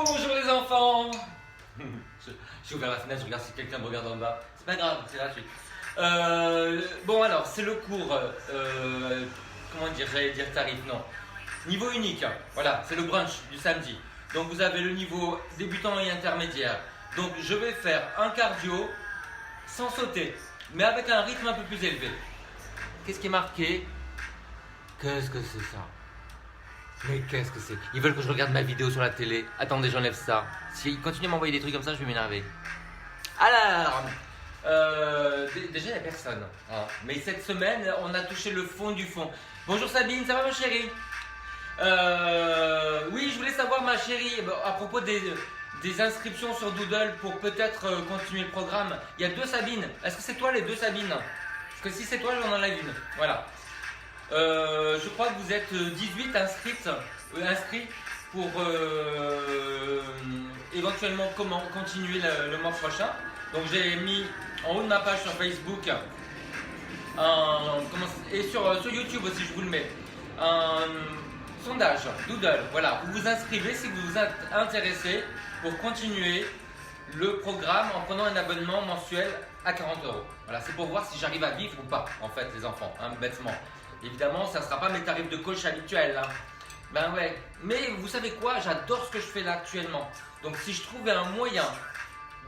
Bonjour les enfants. J'ai ouvert la fenêtre, je regarde si quelqu'un me regarde en bas. C'est pas grave, c'est gratuit. Bon alors, c'est le cours, comment dire, j'allais dire tarif, non. Niveau unique, voilà, c'est le brunch du samedi. Donc vous avez le niveau débutant et intermédiaire. Donc je vais faire un cardio sans sauter, mais avec un rythme un peu plus élevé. Qu'est-ce qui est marqué? Qu'est-ce que c'est ça? Mais qu'est-ce que c'est? Ils veulent que je regarde ma vidéo sur la télé. Attendez, j'enlève ça. S'ils continuent à m'envoyer des trucs comme ça, je vais m'énerver. Alors, déjà il n'y a personne. Hein. Mais cette semaine, on a touché le fond du fond. Bonjour Sabine, ça va ma chérie? Oui, je voulais savoir ma chérie, à propos des inscriptions sur Doodle pour peut-être continuer le programme. Il y a 2 Sabines. Est-ce que c'est toi les 2 Sabines? Parce que si c'est toi, j'en enlève une. Voilà. Je crois que vous êtes 18 inscrits pour éventuellement continuer le mois prochain. Donc j'ai mis en haut de ma page sur Facebook et sur YouTube aussi, je vous le mets, un sondage Doodle. Voilà, vous vous inscrivez si vous vous êtes intéressé pour continuer le programme en prenant un abonnement mensuel à 40 €. Voilà, c'est pour voir si j'arrive à vivre ou pas, en fait, les enfants, hein, bêtement. Évidemment, ça ne sera pas mes tarifs de coach habituels. Hein. Ben ouais, mais vous savez quoi? J'adore ce que je fais là actuellement. Donc si je trouvais un moyen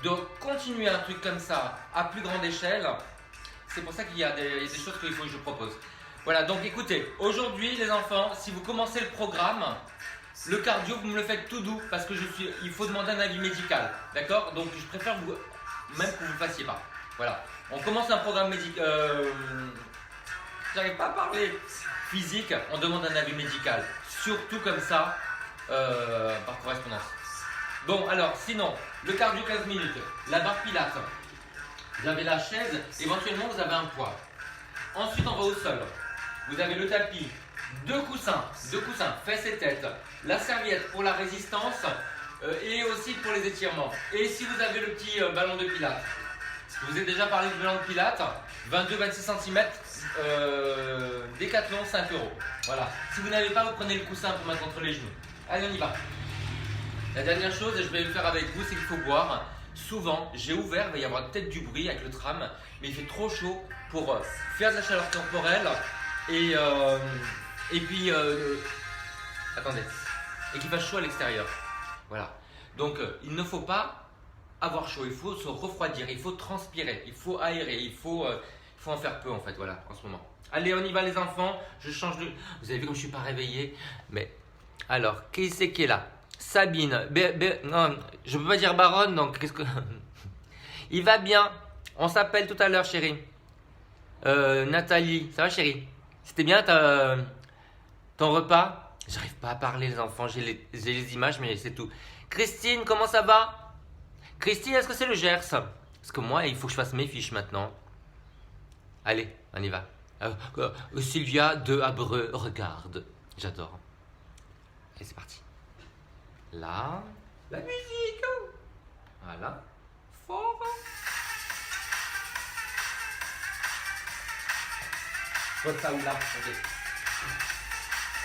de continuer un truc comme ça à plus grande échelle, c'est pour ça qu'il y a des choses qu'il faut que je propose. Voilà, donc écoutez, aujourd'hui les enfants, si vous commencez le programme, le cardio, vous me le faites tout doux parce que il faut demander un avis médical. D'accord? Donc je préfère même que vous ne le fassiez pas. Voilà, on commence un programme médical. J'arrive pas à parler physique, on demande un avis médical. Surtout comme ça, par correspondance. Bon, alors, sinon, le cardio 15 minutes, la barre pilates, vous avez la chaise, éventuellement vous avez un poids. Ensuite, on va au sol. Vous avez le tapis, 2 coussins, fesses et tête, la serviette pour la résistance et aussi pour les étirements. Et si vous avez le petit ballon de pilates, je vous ai déjà parlé du ballon de pilates, 22-26 cm, Décathlon 5 €. Voilà. Si vous n'avez pas, vous prenez le coussin pour mettre entre les genoux. Allez, on y va. La dernière chose, et je vais le faire avec vous, c'est qu'il faut boire. Souvent, j'ai ouvert, il va y avoir peut-être du bruit avec le tram, mais il fait trop chaud pour faire de la chaleur corporelle et puis attendez, et qu'il fasse chaud à l'extérieur. Voilà. Donc, il ne faut pas avoir chaud, il faut se refroidir, il faut transpirer, il faut aérer, il faut en faire peu en fait, voilà, en ce moment. Allez, on y va les enfants, je change de... Vous avez vu comme je ne suis pas réveillé, mais... Alors, qui c'est qui est là? Sabine, non, je ne peux pas dire baronne, donc qu'est-ce que... Il va bien, on s'appelle tout à l'heure chérie. Nathalie, ça va chérie? C'était bien ton repas? J'arrive pas à parler les enfants, j'ai les images mais c'est tout. Christine, comment ça va? Christine, est-ce que c'est le Gers? Parce que moi, il faut que je fasse mes fiches maintenant. Allez, on y va. Sylvia de Abreu, regarde. J'adore. Allez, c'est parti. Là, la musique. Voilà. Fort. Votre ça ou là. Ok.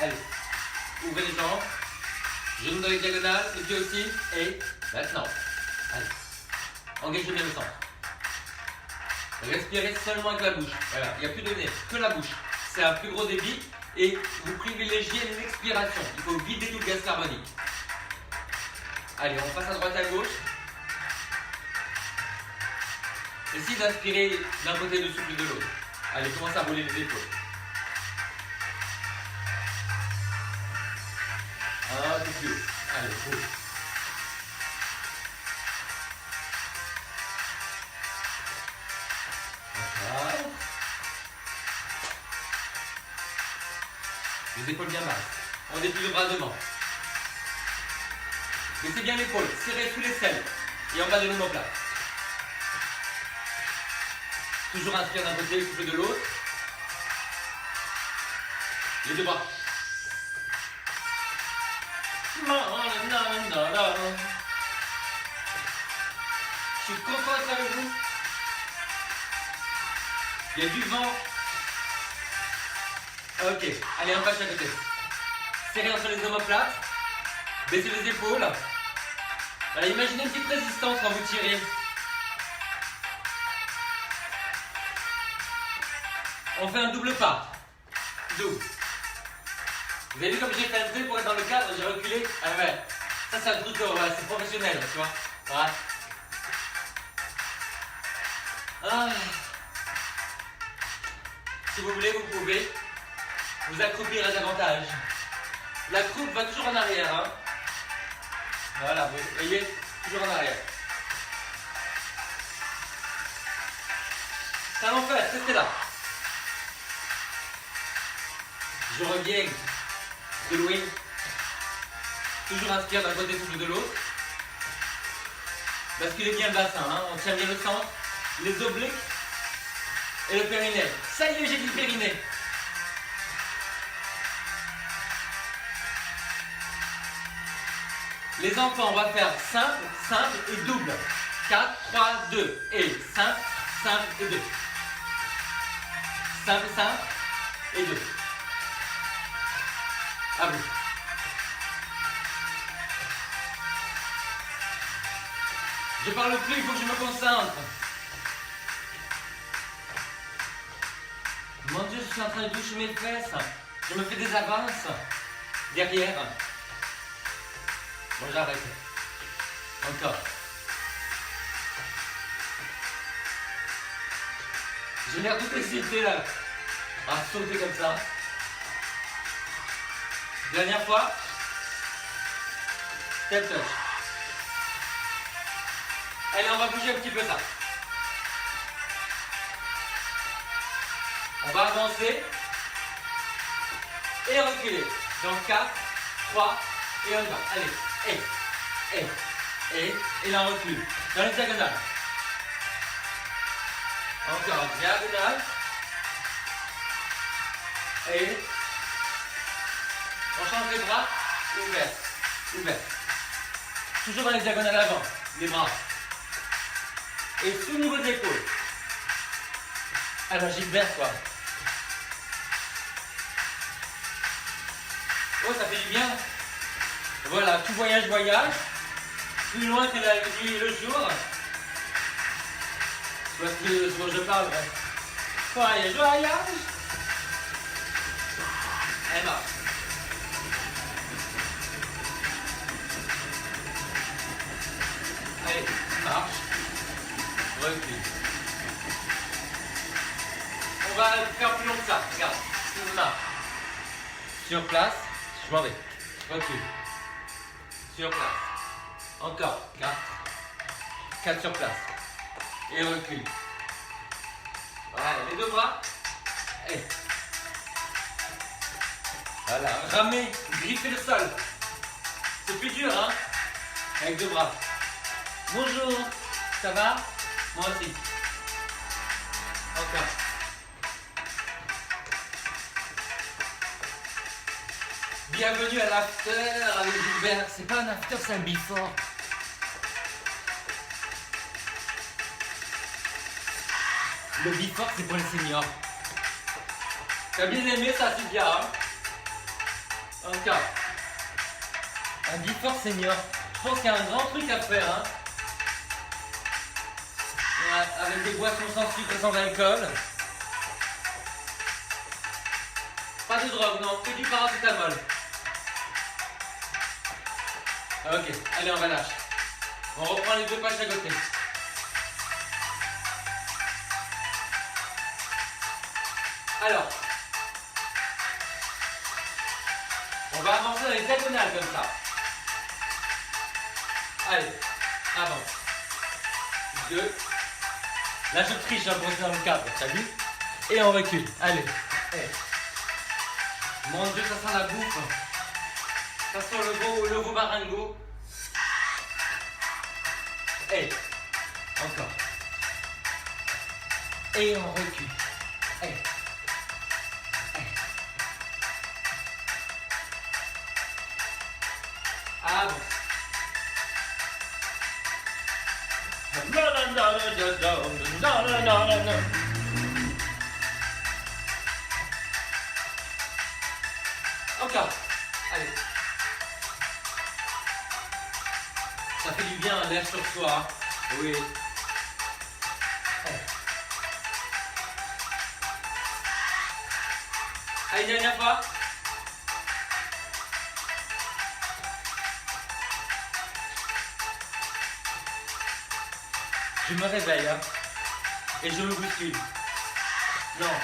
Allez. Ouvrez les jambes. Genoux dans les diagonales. Les pieds aussi. Et maintenant. Allez. Engagez bien le sang. Respirez seulement avec la bouche. Voilà, il n'y a plus de nez, que la bouche. C'est un plus gros débit et vous privilégiez l'expiration. Il faut vider tout le gaz carbonique. Allez, on passe à droite à gauche. Essayez d'inspirer d'un côté et de souffler de l'autre. Allez, commencez à rouler les épaules. Un peu plus haut. Allez, roule. Les épaules bien basses. On déplie le bras devant. Laissez bien l'épaule. Serrez sous l'aisselle et en bas de l'omoplate. Toujours inspire d'un côté, souffle de l'autre. Les 2 bras. Je suis content d'être avec vous. Il y a du vent. Ok, allez, un pas de chaque côté. Serrez entre les omoplates. Baissez les épaules. Voilà, imaginez une petite résistance quand vous tirez. On fait un double pas. Double. Vous avez vu comme j'ai fait un peu pour être dans le cadre, j'ai reculé. Ah ouais. Ça c'est un truc, voilà, c'est professionnel, tu vois. Voilà. Ah. Si vous voulez, vous pouvez vous accroupir davantage. La croupe va toujours en arrière. Hein. Voilà, vous voyez, toujours en arrière. C'est un enfer, restez là. Je reviens de loin. Toujours inspire d'un côté, souffle de l'autre. Basculez bien le bassin, hein. On tient bien le centre, les obliques et le périnée. Ça y est, j'ai dit le périnée. Les enfants, on va faire simple, simple et double. 4, 3, 2. Et simple, simple et 2. Simple, simple et 2. À vous. Je parle plus, il faut que je me concentre. Mon Dieu, je suis en train de toucher mes fesses. Je me fais des avances. Derrière. Bon, j'arrête. Encore. J'ai l'air tout excité là. À sauter comme ça. Dernière fois. Step touch. Allez, on va bouger un petit peu ça. On va avancer et reculer. Donc 4, 3 et on va. Allez, et là on recule. Dans les diagonales. Encore, diagonale. Et on change les bras. Ouvert, ouvert. Toujours dans les diagonales avant. Les bras. Et sous le niveau de l'épaule. Alors Gilbert quoi. Oh ça fait du bien. Voilà, tout voyage, voyage. Plus loin que la nuit et le jour. Tu vois ce dont je parle, ouais. Voyage, voyage. Elle marche. Allez, marche. Recule. On va faire plus long que ça. Regarde. Une main. Sur place. Je m'en vais. Recule. Sur place. Encore. 4. 4 sur place. Et recule. Voilà, les deux bras. Et. Voilà, ramer, griffer le sol. C'est plus dur, hein. Avec deux bras. Bonjour. Ça va? Moi aussi. Encore. Bienvenue à l'after avec Gilbert. C'est pas un after, c'est un before. Le before, c'est pour les seniors. T'as bien aimé ça, Sylvia, hein? Encore. Un before senior. Je pense qu'il y a un grand truc à faire, hein? Ouais, avec des boissons sans sucre et sans alcool. Pas de drogue, non, que du paracétamol. Ok, allez, on relâche. On reprend les deux pages à côté. Alors, on va avancer dans les diagonales comme ça. Allez, avance. 2. Là, je triche pour rester dans le cadre, t'as vu? Et on recule. Allez. Hey. Mon Dieu, ça sent la bouffe. Ça sent le veau barango. Et encore. Et on recule. Et. Ah bon. Encore. Allez. Ça fait du bien, l'air sur soi. Oui. Allez, dernière fois. Je me réveille, hein, et je me bouscule. Non.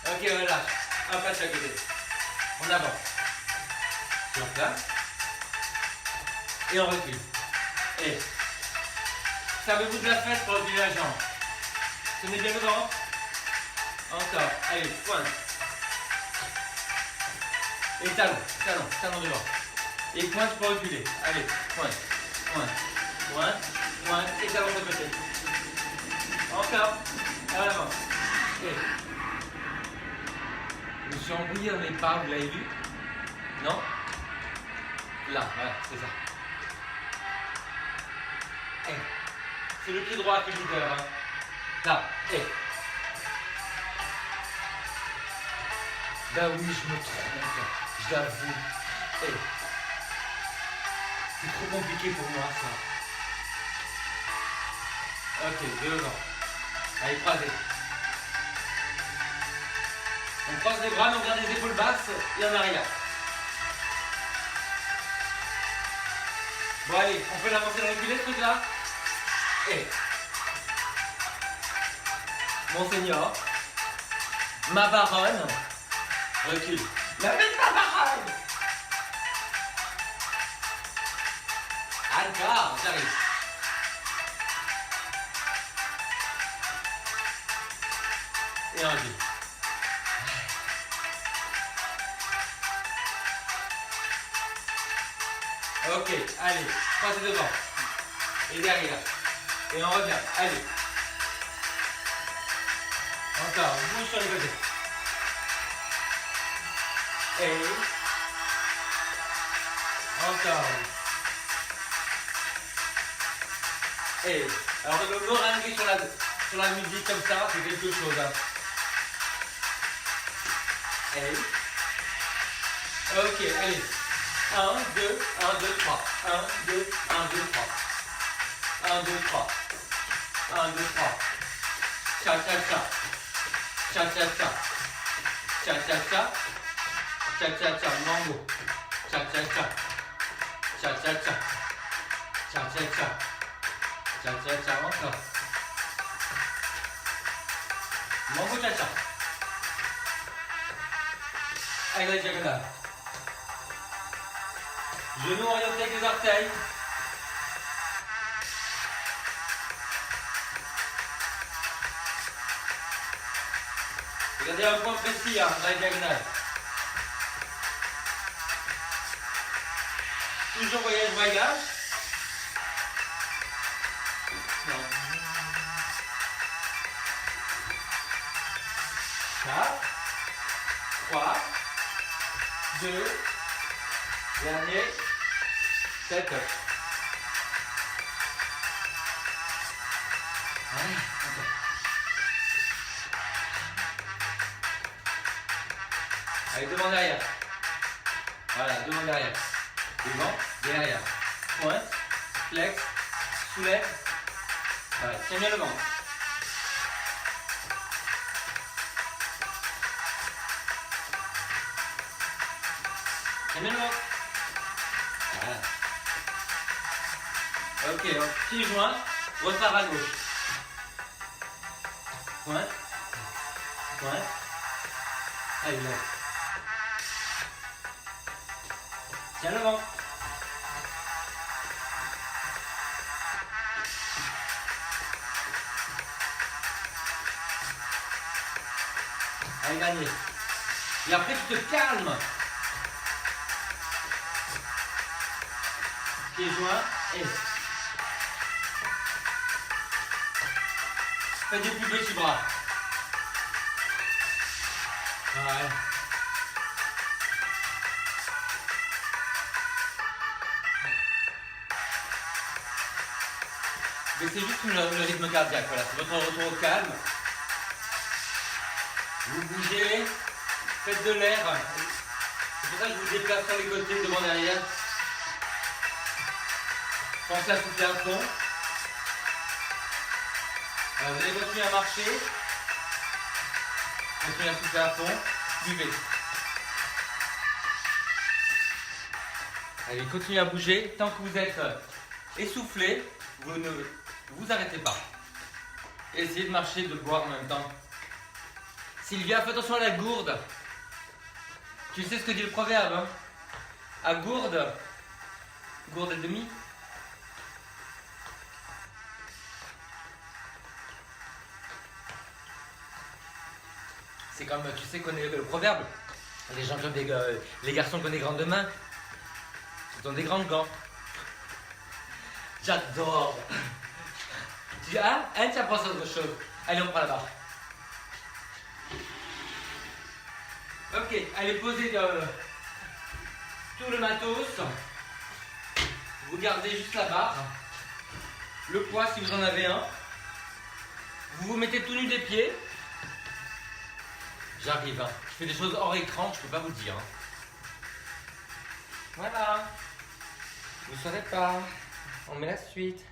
Ok, voilà. Un pas de chaque côté. On avance. Sur place. Et on recule. Et servez-vous de la fesse pour reculer la jambe. Tenez bien le ventre. Encore. Allez, pointe. Et talon, talon, talon devant. Et pointe pour reculer. Allez, pointe, pointe, pointe, pointe. Et talon de côté. Encore. À l'avant. Et je me suis embrouillé dans les pas, vous l'avez vu? Non? Là, voilà, c'est ça. Et c'est le pied droit qui est leader. Hein. Là, et. Ben oui, je me trompe, je l'avoue. Et. C'est trop compliqué pour moi, ça. Ok, devant. Allez, croisez. On croise les bras, mais on garde les épaules basses et en arrière. Bon, allez, on peut l'avancer dans reculer, ce truc-là. Et. Monseigneur. Ma baronne. Recule. La même ma baronne. Encore, j'arrive. Et on recule. Ok, allez, passez devant. Et derrière. Et on revient. Allez. Encore, on bouge sur les côtés. Et. Encore. Et. Alors, le meringue sur la musique comme ça, c'est quelque chose. Hein. Et. Ok, allez. 1, 2, 1, 2, 3. 1, 2, 1, 2, 3. 1, 2, 3. 1, 2, 3. Cha, cha, cha. Cha, cha, cha. Cha, cha, cha. Cha, cha, cha. Mambo. Cha, cha, cha. Cha, cha, cha. Cha, cha, cha. Cha, cha, cha. Encore. Mambo, cha, cha. Avec la diagonale. Genoux orientés avec les orteils. Regardez un point précis hein, dans la diagonale. Toujours voyage, voyage. 4, 3, 2, dernier, 7. Allez, devant derrière. Voilà, devant derrière. Devant, derrière. Pointe, flex, soulève. Voilà, tiens bien le ventre. Tiens bien le ventre. Voilà. Ok, pied joint, repart à gauche. Pointe, pointe. Allez, là. Tiens le ventre. Allez, gagner. Et après, tu te calmes. Pieds joints et. Fais des plus petits bras. Ouais. Mais c'est juste le rythme cardiaque, voilà, c'est votre retour au calme. Vous bougez, faites de l'air. C'est pour ça que je vous déplace sur les côtés, devant derrière. Pensez à souffler à fond. Alors, vous allez continuer à marcher. Continuez à souffler à fond. Buvez. Allez, continuez à bouger. Tant que vous êtes essoufflé, vous ne vous arrêtez pas. Essayez de marcher, de boire en même temps. Sylvia, fais attention à la gourde. Tu sais ce que dit le proverbe, hein? À gourde, gourde et demi. C'est comme, tu sais, connais le proverbe. Les gens qui ont les garçons qui ont des grandes mains, ils ont des grandes gants. J'adore. Tu dis, ah, tu apprends ça autre chose. Allez, on prend la barre. Ok, allez, posez tout le matos. Vous gardez juste la barre. Le poids si vous en avez un. Vous vous mettez tout nu des pieds. J'arrive. Hein. Je fais des choses hors écran que je ne peux pas vous dire. Hein. Voilà. Vous ne saurez pas. On met la suite.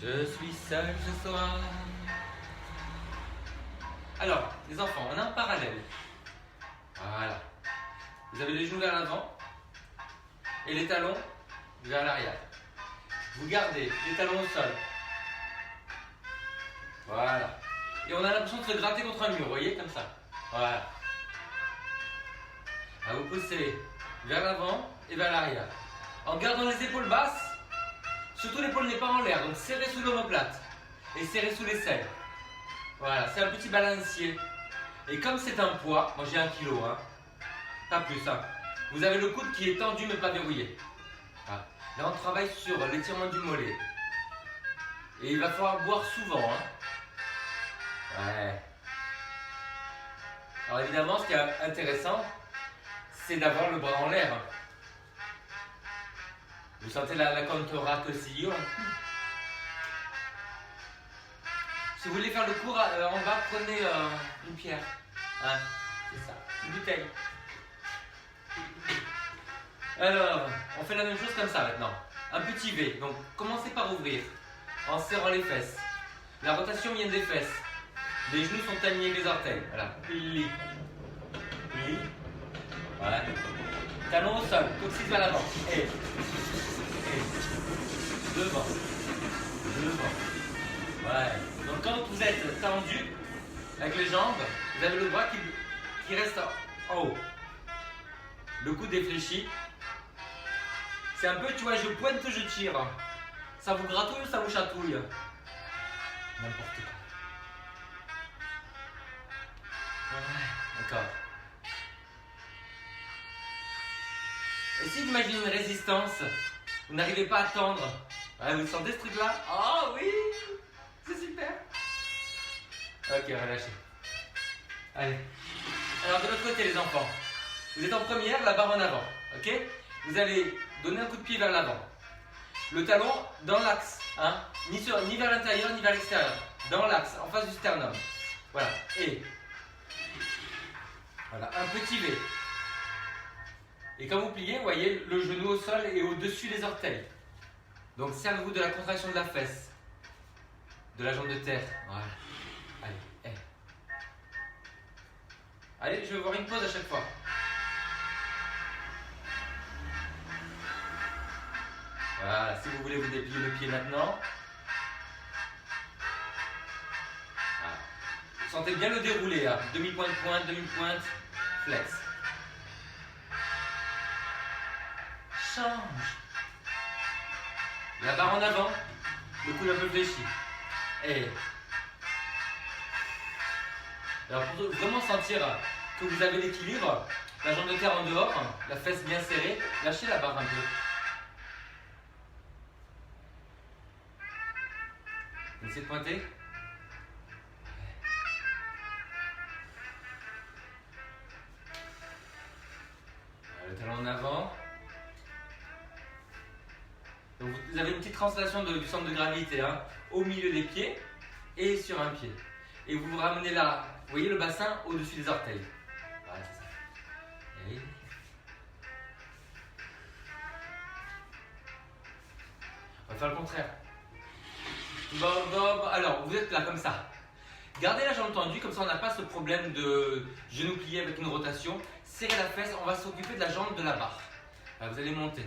Je suis seul ce soir. Alors, les enfants, on a un parallèle. Voilà. Vous avez les genoux vers l'avant et les talons vers l'arrière. Vous gardez les talons au sol. Voilà. Et on a l'impression de se gratter contre un mur, vous voyez, comme ça. Voilà. À vous pousser vers l'avant et vers l'arrière. En gardant les épaules basses, surtout l'épaule n'est pas en l'air, donc serrez sous l'omoplate et serrez sous l'aisselle. Voilà, c'est un petit balancier. Et comme c'est un poids, moi j'ai 1 kg, hein, pas plus, hein. Vous avez le coude qui est tendu mais pas verrouillé. Voilà. Là on travaille sur l'étirement du mollet. Et il va falloir boire souvent, hein. Ouais. Alors évidemment, ce qui est intéressant, c'est d'avoir le bras en l'air. Vous sentez la contractio. Si vous voulez faire le cours en bas, prenez une pierre. Hein, c'est ça, une bouteille. Alors, on fait la même chose comme ça maintenant. Un petit V. Donc, commencez par ouvrir en serrant les fesses. La rotation vient des fesses. Les genoux sont alignés avec les orteils. Voilà. Pli. Pli. Voilà. Talon au sol. Coccyx vers l'avant. Et. Devant. Devant. Ouais. Donc quand vous êtes tendu avec les jambes, vous avez le bras qui reste en haut. Le coude défléchi. C'est un peu, tu vois, je pointe, je tire. Ça vous gratouille ou ça vous chatouille? N'importe quoi. Ouais, d'accord. Et si vous imaginez une résistance, vous n'arrivez pas à tendre, ouais, vous sentez ce truc-là? Oh oui, c'est super. Ok, relâchez. Allez. Alors de l'autre côté les enfants, vous êtes en première, la barre en avant, ok? Vous allez donner un coup de pied vers l'avant. Le talon dans l'axe, hein? Ni vers l'intérieur ni vers l'extérieur. Dans l'axe, en face du sternum. Voilà, et voilà, un petit V. Et quand vous pliez, vous voyez le genou au sol et au-dessus des orteils. Donc servez-vous de la contraction de la fesse, de la jambe de terre. Voilà. Allez, hey. Allez, je vais voir une pause à chaque fois. Voilà, si vous voulez vous déplier le pied maintenant. Voilà. Sentez bien le déroulé, hein. Demi-pointe, demi-pointe, flex. Change. La barre en avant, le coude un peu fléchi. Et alors pour vraiment sentir que vous avez l'équilibre, la jambe de terre en dehors, la fesse bien serrée, lâchez la barre un peu. Essayez de pointer. Le talon en avant. Donc vous avez une petite translation du centre de gravité, hein, au milieu des pieds et sur un pied. Et vous vous ramenez là, vous voyez le bassin au-dessus des orteils. Voilà, c'est ça. Et On va faire le contraire. Alors, vous êtes là comme ça. Gardez la jambe tendue, comme ça on n'a pas ce problème de genou plié avec une rotation. Serrez la fesse, on va s'occuper de la jambe de la barre. Voilà, vous allez monter.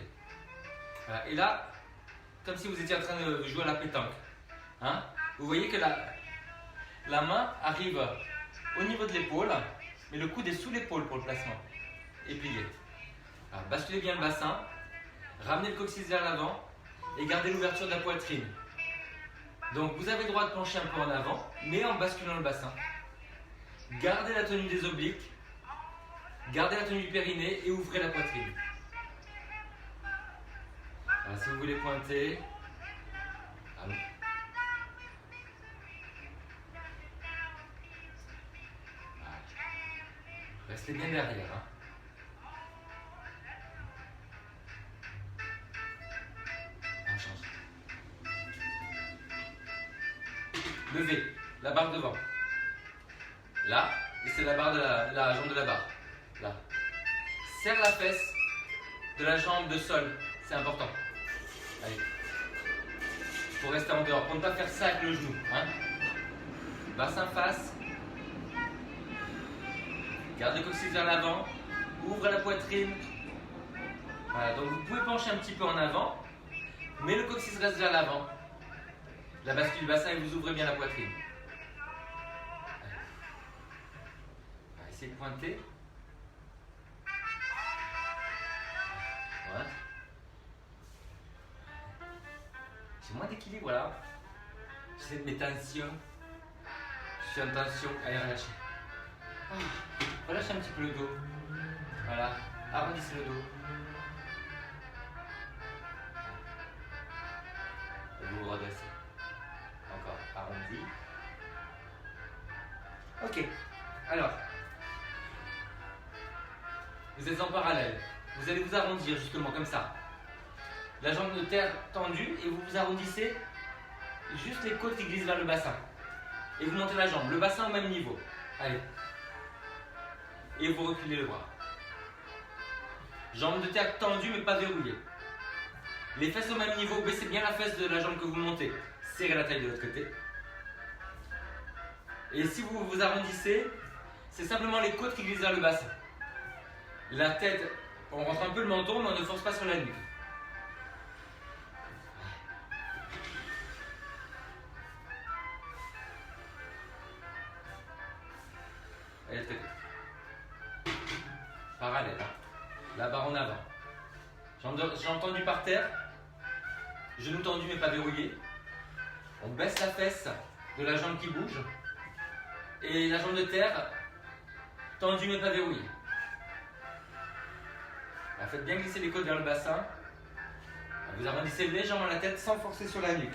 Voilà. Et là, comme si vous étiez en train de jouer à la pétanque. Hein? Vous voyez que la main arrive au niveau de l'épaule, mais le coude est sous l'épaule pour le placement. Et plié. Alors, basculez bien le bassin, ramenez le coccyx vers l'avant et gardez l'ouverture de la poitrine. Donc vous avez le droit de pencher un peu en avant, mais en basculant le bassin. Gardez la tenue des obliques, gardez la tenue du périnée et ouvrez la poitrine. Alors, si vous voulez pointer, allons. Restez bien derrière. Hein. On change. Levez la barre devant. Là, et c'est la barre de la jambe de la barre. Là. Serre la fesse de la jambe de sol. C'est important. Allez. Pour rester en dehors. Pour ne pas faire ça avec le genou. Hein. Bassin face. Garde le coccyx vers l'avant. Ouvre la poitrine. Voilà. Donc vous pouvez pencher un petit peu en avant. Mais le coccyx reste vers l'avant. La bascule du bassin et vous ouvrez bien la poitrine. On va essayer de pointer. Voilà. J'ai moins d'équilibre là. J'essaie de mes tensions. Je suis en tension. Allez, relâchez. Relâchez un petit peu le dos. Voilà. Arrondissez le dos. Et vous redressez. Encore. Arrondi. Ok. Alors. Vous êtes en parallèle. Vous allez vous arrondir justement comme ça. La jambe de terre tendue et vous vous arrondissez juste les côtes qui glissent vers le bassin. Et vous montez la jambe, le bassin au même niveau. Allez. Et vous reculez le bras. Jambe de terre tendue mais pas verrouillée. Les fesses au même niveau, baissez bien la fesse de la jambe que vous montez. Serrez la taille de l'autre côté. Et si vous vous arrondissez, c'est simplement les côtes qui glissent vers le bassin. La tête, on rentre un peu le menton, mais on ne force pas sur la nuque. Allez, tête. Parallèle. Hein. La barre en avant. Jambe tendue par terre. Genou tendu mais pas verrouillé. On baisse la fesse de la jambe qui bouge. Et la jambe de terre tendue mais pas verrouillée. Alors, faites bien glisser les côtes vers le bassin. Vous arrondissez légèrement la tête sans forcer sur la nuque.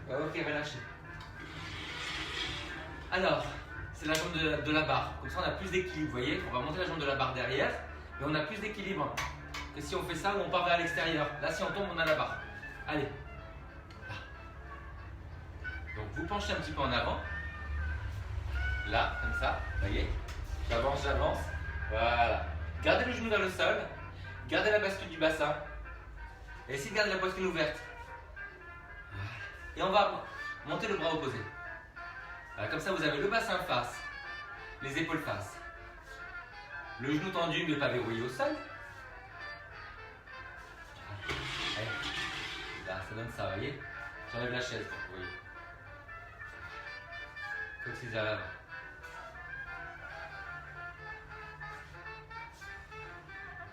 Ouais. Ok, relâchez. Alors, c'est la jambe de la barre. Comme ça, on a plus d'équilibre. Vous voyez, on va monter la jambe de la barre derrière, mais on a plus d'équilibre que si on fait ça ou on part vers l'extérieur. Là, si on tombe, on a la barre. Allez. Là. Donc, vous penchez un petit peu en avant. Là, comme ça. Vous voyez, j'avance, j'avance. Voilà. Gardez le genou vers le sol. Gardez la bascule du bassin. Et essayez de garder la poitrine ouverte. Et on va monter le bras opposé. Voilà, comme ça, vous avez le bassin face, les épaules face. Le genou tendu, mais pas verrouillé au sol. Allez. Là, ça donne ça, vous voyez. J'enlève la chaise pour que vous voyez. Coccyx à l'avant.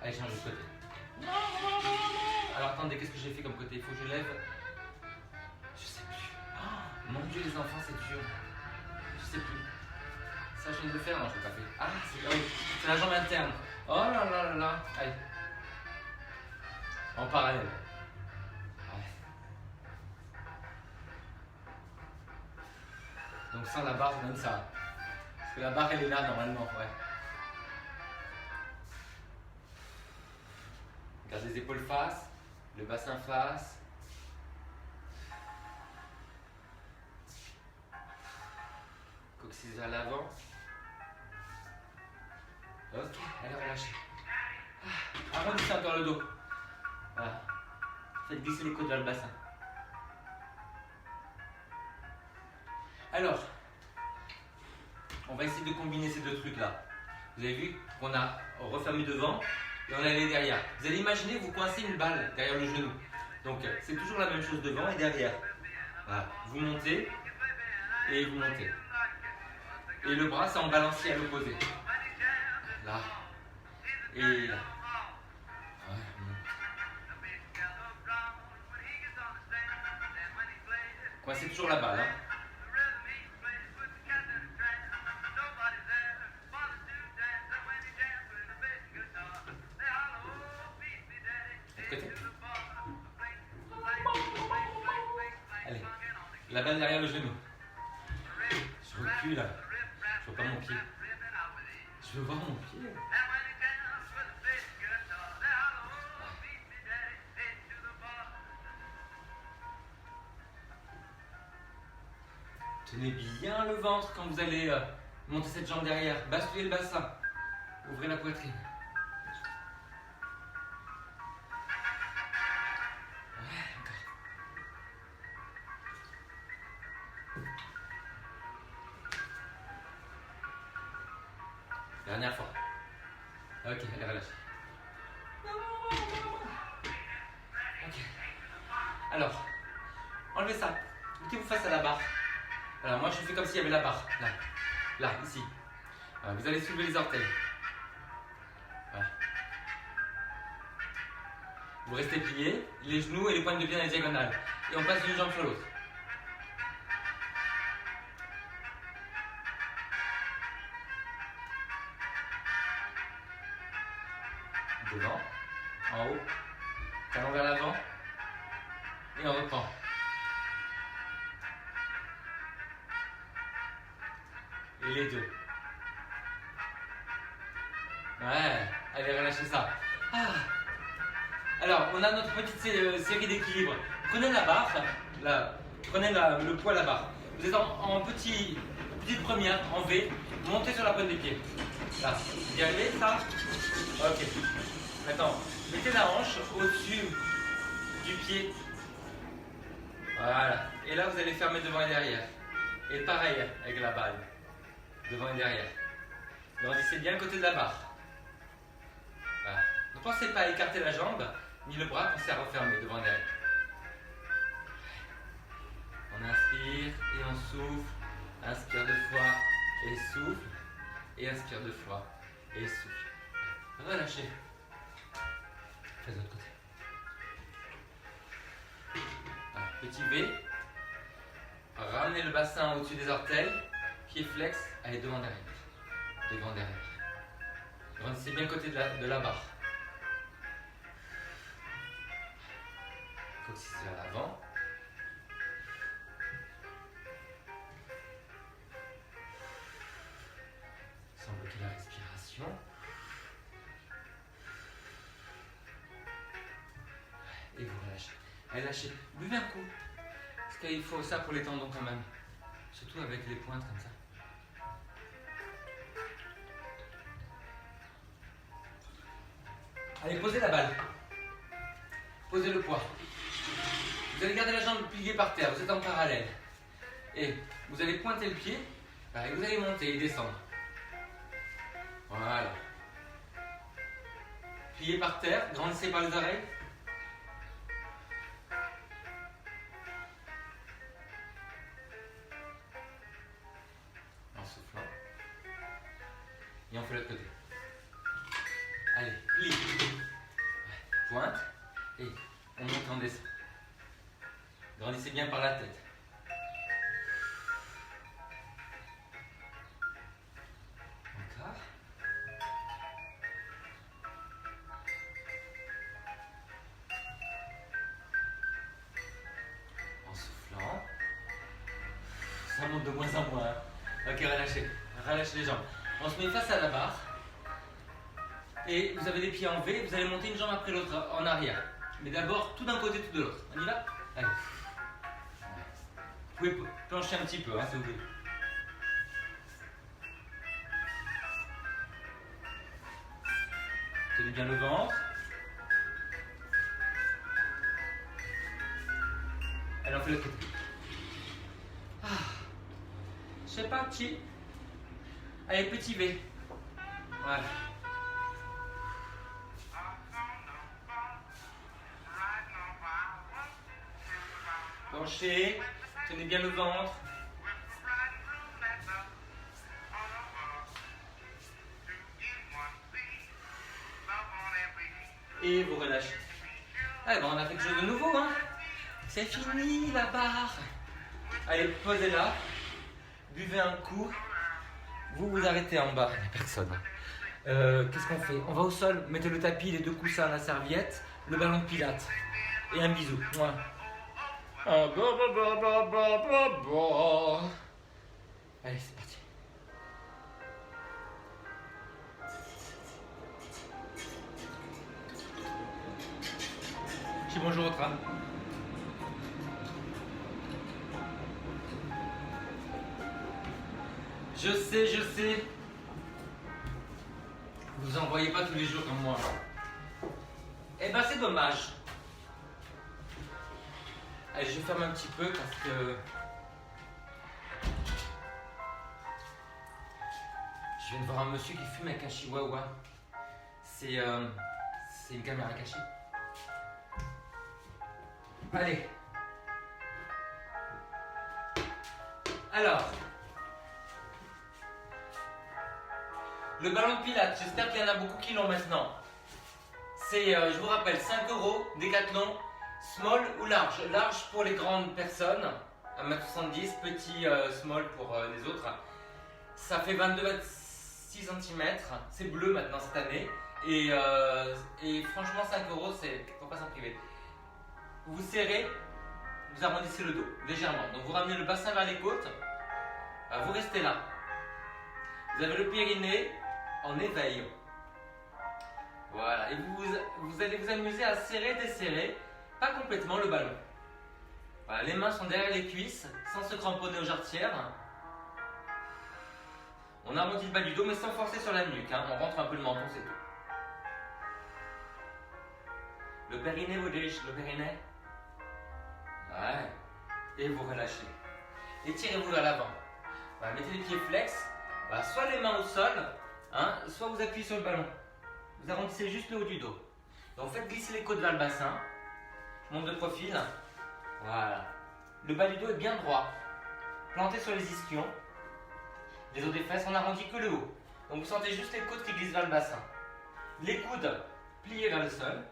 Allez, change de côté. Alors, attendez, qu'est-ce que j'ai fait comme côté? Il faut que je lève. Je sais plus. Oh, mon Dieu, les enfants, c'est dur. Je sais plus. Ça, je viens de le faire, non, je l'ai pas fait. Ah, c'est la jambe interne. Oh là là là là. Allez. En parallèle. Allez. Donc sans la barre, ça donne ça. Parce que la barre, elle est là, normalement, ouais. Garde les épaules face, le bassin face. Coccyx vers l'avant. Ok, Allez, relâchez. Arrondissez encore le dos. Voilà. Faites glisser les côtes vers le bassin. Alors, on va essayer de combiner ces deux trucs-là. Vous avez vu qu'on a refermé devant et on allait derrière. Vous allez imaginer, vous coincez une balle derrière le genou. Donc, c'est toujours la même chose devant et derrière. Voilà. Vous montez et vous montez. Et le bras, c'est en balancier à l'opposé. Là. Et là. Ouais, coincez toujours la balle. Hein. Allez, la balle derrière le genou. Je recule là. Je vois pas mon pied. Je veux voir mon pied. Tenez bien le ventre quand vous allez monter cette jambe derrière. Basculez le bassin. Ouvrez la poitrine. Dernière fois. Ok, allez, relâchez. Ok. Alors, enlevez ça. Mettez-vous face à la barre. Alors, moi, je fais comme s'il y avait la barre. Là, là, ici. Voilà, vous allez soulever les orteils. Voilà. Vous restez plié, les genoux et les pointes de pied dans les diagonales. Et on passe d'une jambe sur l'autre. Devant, en haut, talon vers l'avant, et on reprend. Et les deux. Ouais, allez, relâchez ça. Ah. Alors, on a notre petite série d'équilibre. Prenez la barre, là, prenez le poids à la barre. Vous êtes en petite première, en V, montez sur la pointe des pieds. Là, vous y arrivez, ça? Ok. Maintenant, mettez la hanche au-dessus du pied. Voilà. Et là, vous allez fermer devant et derrière. Et pareil avec la balle. Devant et derrière. Grandissez bien le côté de la barre. Voilà. Ne pensez pas à écarter la jambe, ni le bras, pensez à refermer devant et derrière. On inspire et on souffle. Inspire 2 fois et souffle. Et inspire 2 fois et souffle. Relâchez. Faites de l'autre côté. Alors, petit V. Ramenez le bassin au-dessus des orteils. Pied flex. Allez, devant derrière. Devant derrière. Grandissez bien le côté de la barre. Coccyx vers l'avant. Sans bloquer la respiration. Et vous relâchez. Allez, lâchez. Buvez un coup. Parce qu'il faut ça pour les tendons quand même. Surtout avec les pointes comme ça. Allez, posez la balle. Posez le poids. Vous allez garder la jambe pliée par terre. Vous êtes en parallèle. Et vous allez pointer le pied. Et vous allez monter et descendre. Voilà. Pliez par terre. Grandissez par les oreilles. En soufflant. Et on fait l'autre côté. Allez, plie. Pointe. Et on monte, on descend. Grandissez bien par la tête. Encore. En soufflant. Ça monte de moins en moins. Ok, relâchez. Relâchez les jambes. On se met face à la barre. Et vous avez les pieds en V. Vous allez monter une jambe après l'autre en arrière. Mais d'abord, tout d'un côté, tout de l'autre. On y va? Allez. Vous pouvez plancher un petit peu, hein, si vous voulez. Tenez bien le ventre. Allez, on fait le côté. Ah. C'est parti. Allez, petit V. Voilà. Penchez. Tenez bien le ventre. Et vous relâchez. Allez, bon, on a fait quelque chose de nouveau, hein. C'est fini la barre. Allez, posez là. Buvez un coup. Vous vous arrêtez en bas. Il n'y a personne. Qu'est-ce qu'on fait? On va au sol. Mettez le tapis, les deux coussins, la serviette, le ballon de pilates. Et un bisou. Voilà. Allez, c'est parti. Je dis bonjour au tram. Je sais. Vous en voyez pas tous les jours comme moi. Eh ben c'est dommage. Allez, je ferme un petit peu parce que je viens de voir un monsieur qui fume avec un chihuahua. C'est une caméra cachée. Allez. Alors. Le ballon de pilates, j'espère qu'il y en a beaucoup qui l'ont maintenant. C'est, je vous rappelle, 5 €, Décathlon, small ou large. Large pour les grandes personnes, 1m70, petit small pour les autres. Ça fait 22,6 cm, c'est bleu maintenant cette année. Et franchement, 5 €, c'est faut pas s'en priver. Vous serrez, vous arrondissez le dos, légèrement. Donc vous ramenez le bassin vers les côtes, vous restez là. Vous avez le périnée en éveil. Voilà, et vous allez vous amuser à serrer, desserrer, pas complètement le ballon. Voilà, les mains sont derrière les cuisses, sans se cramponner aux jarretières. On arrondit le bas du dos, mais sans forcer sur la nuque. Hein. On rentre un peu le menton, c'est tout. Le périnée, vous dirigez le périnée. Ouais. Et vous relâchez. Étirez-vous vers l'avant. Voilà, mettez les pieds flex. Voilà, soit les mains au sol, hein, soit vous appuyez sur le ballon. Vous arrondissez juste le haut du dos. Donc faites glisser les côtes vers le bassin. Je monte de profil. Voilà. Le bas du dos est bien droit. Planté sur les ischions. Les os des fesses, on arrondit que le haut. Donc vous sentez juste les côtes qui glissent vers le bassin. Les coudes pliés vers le sol.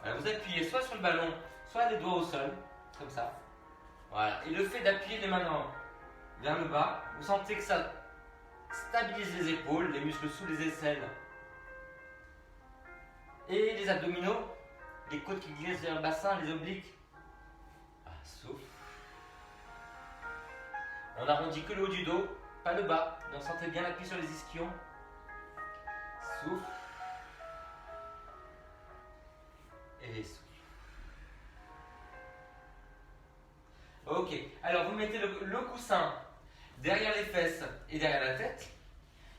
Voilà, vous appuyez soit sur le ballon, soit les doigts au sol. Comme ça. Voilà. Et le fait d'appuyer les mains vers le bas, vous sentez que ça stabilise les épaules, les muscles sous les aisselles et les abdominaux, les côtes qui glissent vers le bassin, les obliques. Souffle. On arrondit que le haut du dos, pas le bas. Donc sentez bien l'appui sur les ischions. Souffle. Et souffle. Ok, alors vous mettez le coussin derrière les fesses et derrière la tête.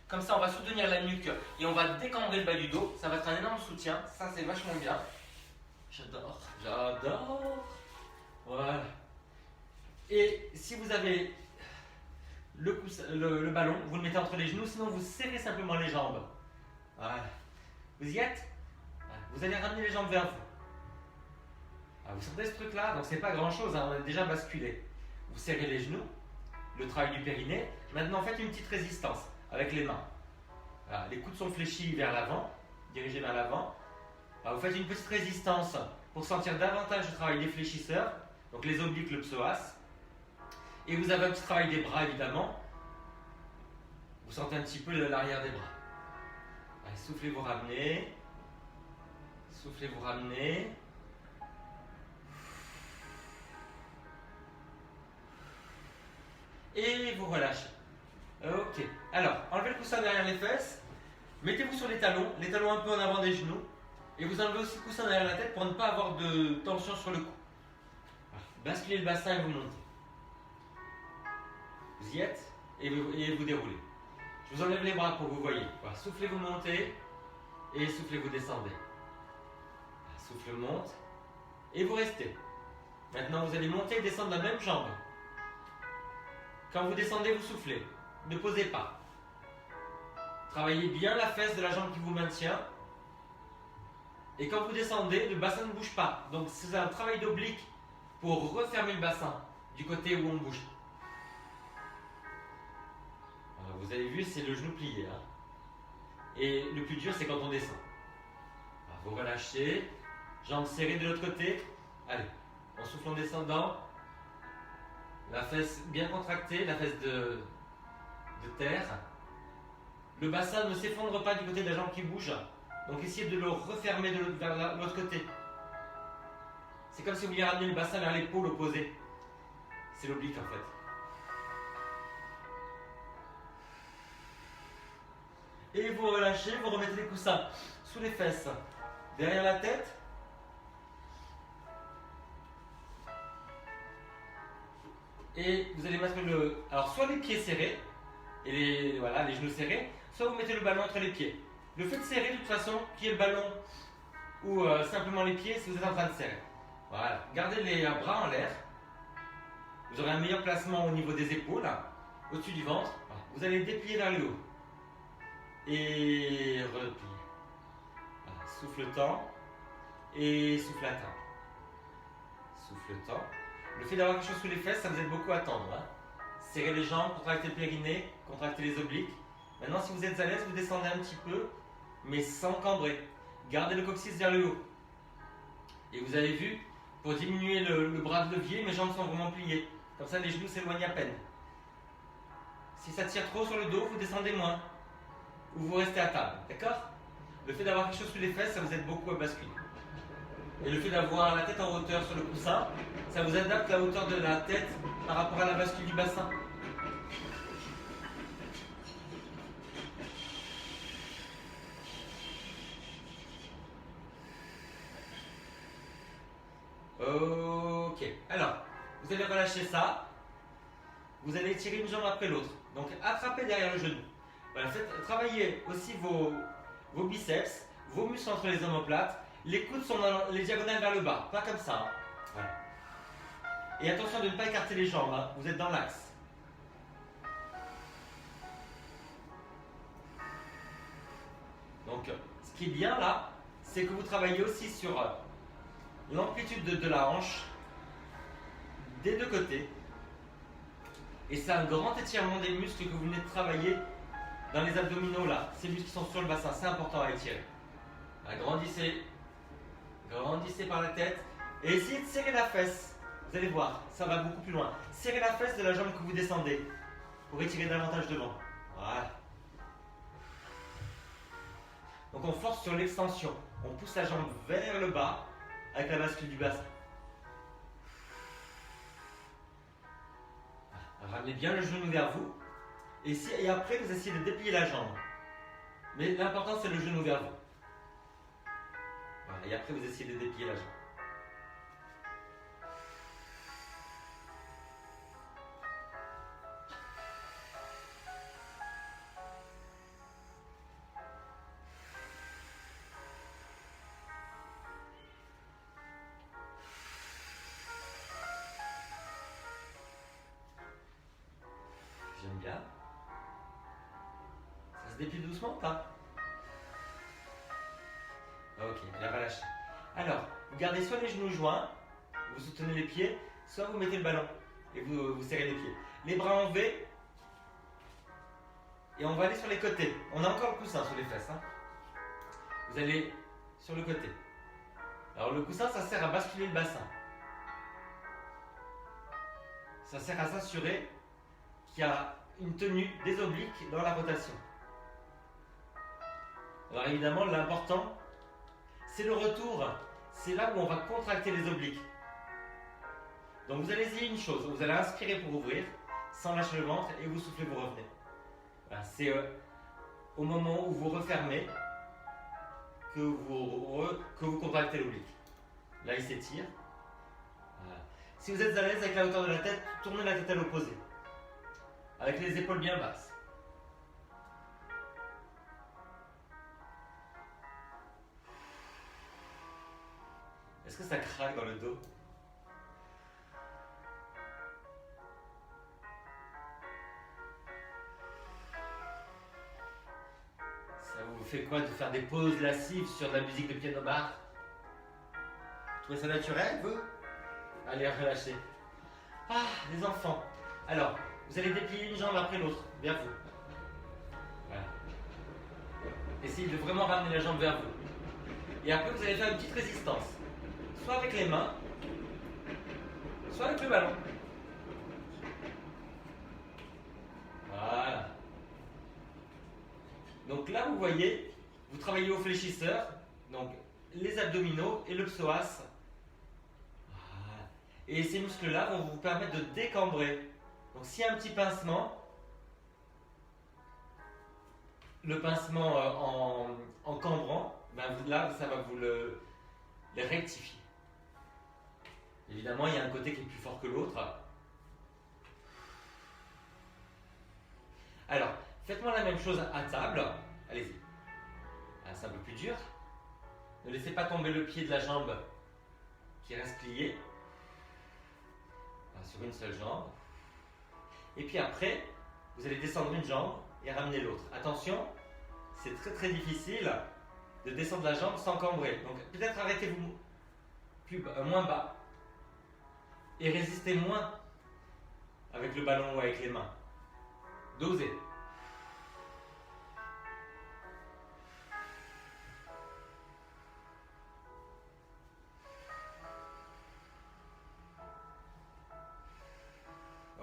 Comme ça, on va soutenir la nuque et on va décambrer le bas du dos. Ça va être un énorme soutien. Ça, c'est vachement bien. J'adore. Voilà. Et si vous avez le ballon, vous le mettez entre les genoux. Sinon, vous serrez simplement les jambes. Voilà. Vous y êtes? Voilà. Vous allez ramener les jambes vers vous. Alors, vous sentez ce truc-là? Donc, c'est pas grand-chose. Hein. On a déjà basculé. Vous serrez les genoux. Le travail du périnée. Maintenant, faites une petite résistance avec les mains. Voilà, les coudes sont fléchis vers l'avant, dirigés vers l'avant. Vous faites une petite résistance pour sentir davantage le travail des fléchisseurs, donc les obliques, le psoas. Et vous avez un petit travail des bras évidemment. Vous sentez un petit peu l'arrière des bras. Allez, soufflez, vous ramenez. Soufflez, vous ramenez. Et vous relâchez. Ok. Alors, enlevez le coussin derrière les fesses. Mettez-vous sur les talons un peu en avant des genoux. Et vous enlevez aussi le coussin derrière la tête pour ne pas avoir de tension sur le cou. Voilà. Basculez le bassin et vous montez. Vous y êtes et vous déroulez. Je vous enlève les bras pour que vous voyez. Voilà. Soufflez, vous montez. Et soufflez, vous descendez. Souffle monte. Et vous restez. Maintenant, vous allez monter et descendre la même jambe. Quand vous descendez, vous soufflez. Ne posez pas. Travaillez bien la fesse de la jambe qui vous maintient. Et quand vous descendez, le bassin ne bouge pas. Donc c'est un travail d'oblique pour refermer le bassin du côté où on bouge. Alors, vous avez vu, c'est le genou plié. Hein. Et le plus dur, c'est quand on descend. Alors, vous relâchez. Jambes serrées de l'autre côté. Allez, on souffle en descendant. La fesse bien contractée, la fesse de terre. Le bassin ne s'effondre pas du côté de la jambe qui bouge. Donc essayez de le refermer vers l'autre côté. C'est comme si vous vouliez ramener le bassin vers l'épaule opposée. C'est l'oblique en fait. Et vous relâchez, vous remettez les coussins sous les fesses, derrière la tête. Et vous allez mettre alors soit les pieds serrés, et les genoux serrés, soit vous mettez le ballon entre les pieds. Le fait de serrer, de toute façon, qu'il y ait le ballon ou simplement les pieds, si vous êtes en train de serrer. Voilà. Gardez les bras en l'air. Vous aurez un meilleur placement au niveau des épaules, au-dessus du ventre. Voilà. Vous allez déplier vers le haut. Et replier. Voilà. Souffle-temps. Et souffle-temps. Souffle-temps. Le fait d'avoir quelque chose sous les fesses, ça vous aide beaucoup à tendre. Hein. Serrez les jambes, contractez le périnée, contractez les obliques. Maintenant, si vous êtes à l'aise, vous descendez un petit peu, mais sans cambrer. Gardez le coccyx vers le haut. Et vous avez vu, pour diminuer le bras de levier, mes jambes sont vraiment pliées. Comme ça, les genoux s'éloignent à peine. Si ça tire trop sur le dos, vous descendez moins. Ou vous restez à table. D'accord? Le fait d'avoir quelque chose sous les fesses, ça vous aide beaucoup à basculer. Et le fait d'avoir la tête en hauteur sur le coussin, ça vous adapte la hauteur de la tête par rapport à la bascule du bassin. Ok, alors, vous allez relâcher ça. Vous allez tirer une jambe après l'autre. Donc, attrapez derrière le genou. Voilà, travaillez aussi vos biceps, vos muscles entre les omoplates. Les coudes sont dans les diagonales vers le bas, pas comme ça. Hein. Voilà. Et attention de ne pas écarter les jambes, hein. Vous êtes dans l'axe. Donc, ce qui est bien là, c'est que vous travaillez aussi sur l'amplitude de la hanche des deux côtés. Et c'est un grand étirement des muscles que vous venez de travailler dans les abdominaux là. Ces muscles qui sont sur le bassin, c'est important à étirer. Agrandissez. Grandissez par la tête. Et essayez de serrer la fesse. Vous allez voir, ça va beaucoup plus loin. Serrez la fesse de la jambe que vous descendez pour étirer davantage devant. Voilà. Donc on force sur l'extension. On pousse la jambe vers le bas avec la bascule du bassin. Ramenez bien le genou vers vous. Et après, vous essayez de déplier la jambe. Mais l'important, c'est le genou vers vous. Voilà, et après, vous essayez de déplier la jambe. J'aime bien. Ça se déplie doucement ou pas? Ok, la relâchez. Alors, vous gardez soit les genoux joints, vous soutenez les pieds, soit vous mettez le ballon et vous serrez les pieds. Les bras en V. Et on va aller sur les côtés. On a encore le coussin sur les fesses. Hein. Vous allez sur le côté. Alors le coussin, ça sert à basculer le bassin. Ça sert à s'assurer qu'il y a une tenue des obliques dans la rotation. Alors évidemment, l'important, c'est le retour. C'est là où on va contracter les obliques. Donc vous allez essayer une chose. Vous allez inspirer pour ouvrir, sans lâcher le ventre, et vous soufflez, vous revenez. Voilà, c'est au moment où vous refermez que vous contractez l'oblique. Là, il s'étire. Voilà. Si vous êtes à l'aise avec la hauteur de la tête, tournez la tête à l'opposé. Avec les épaules bien basses. Est-ce que ça craque dans le dos? Ça vous fait quoi de faire des pauses lascives sur de la musique de piano bar? Vous trouvez ça naturel, vous? Allez, relâchez. Ah, les enfants. Alors, vous allez déplier une jambe après l'autre, vers vous. Voilà. Essayez de vraiment ramener la jambe vers vous. Et après, vous allez faire une petite résistance. Soit avec les mains, soit avec le ballon. Voilà. Donc là, vous voyez, vous travaillez au fléchisseur, donc les abdominaux et le psoas. Voilà. Et ces muscles-là vont vous permettre de décambrer. Donc s'il y a un petit pincement, le pincement en cambrant, ben là, ça va vous le rectifier. Évidemment, il y a un côté qui est plus fort que l'autre. Alors, faites-moi la même chose à table. Allez-y. Ah, c'est un peu plus dur. Ne laissez pas tomber le pied de la jambe qui reste plié. Sur une seule jambe. Et puis après, vous allez descendre une jambe et ramener l'autre. Attention, c'est très très difficile de descendre la jambe sans cambrer. Donc peut-être arrêtez-vous moins bas et résistez moins avec le ballon ou avec les mains. Dosez.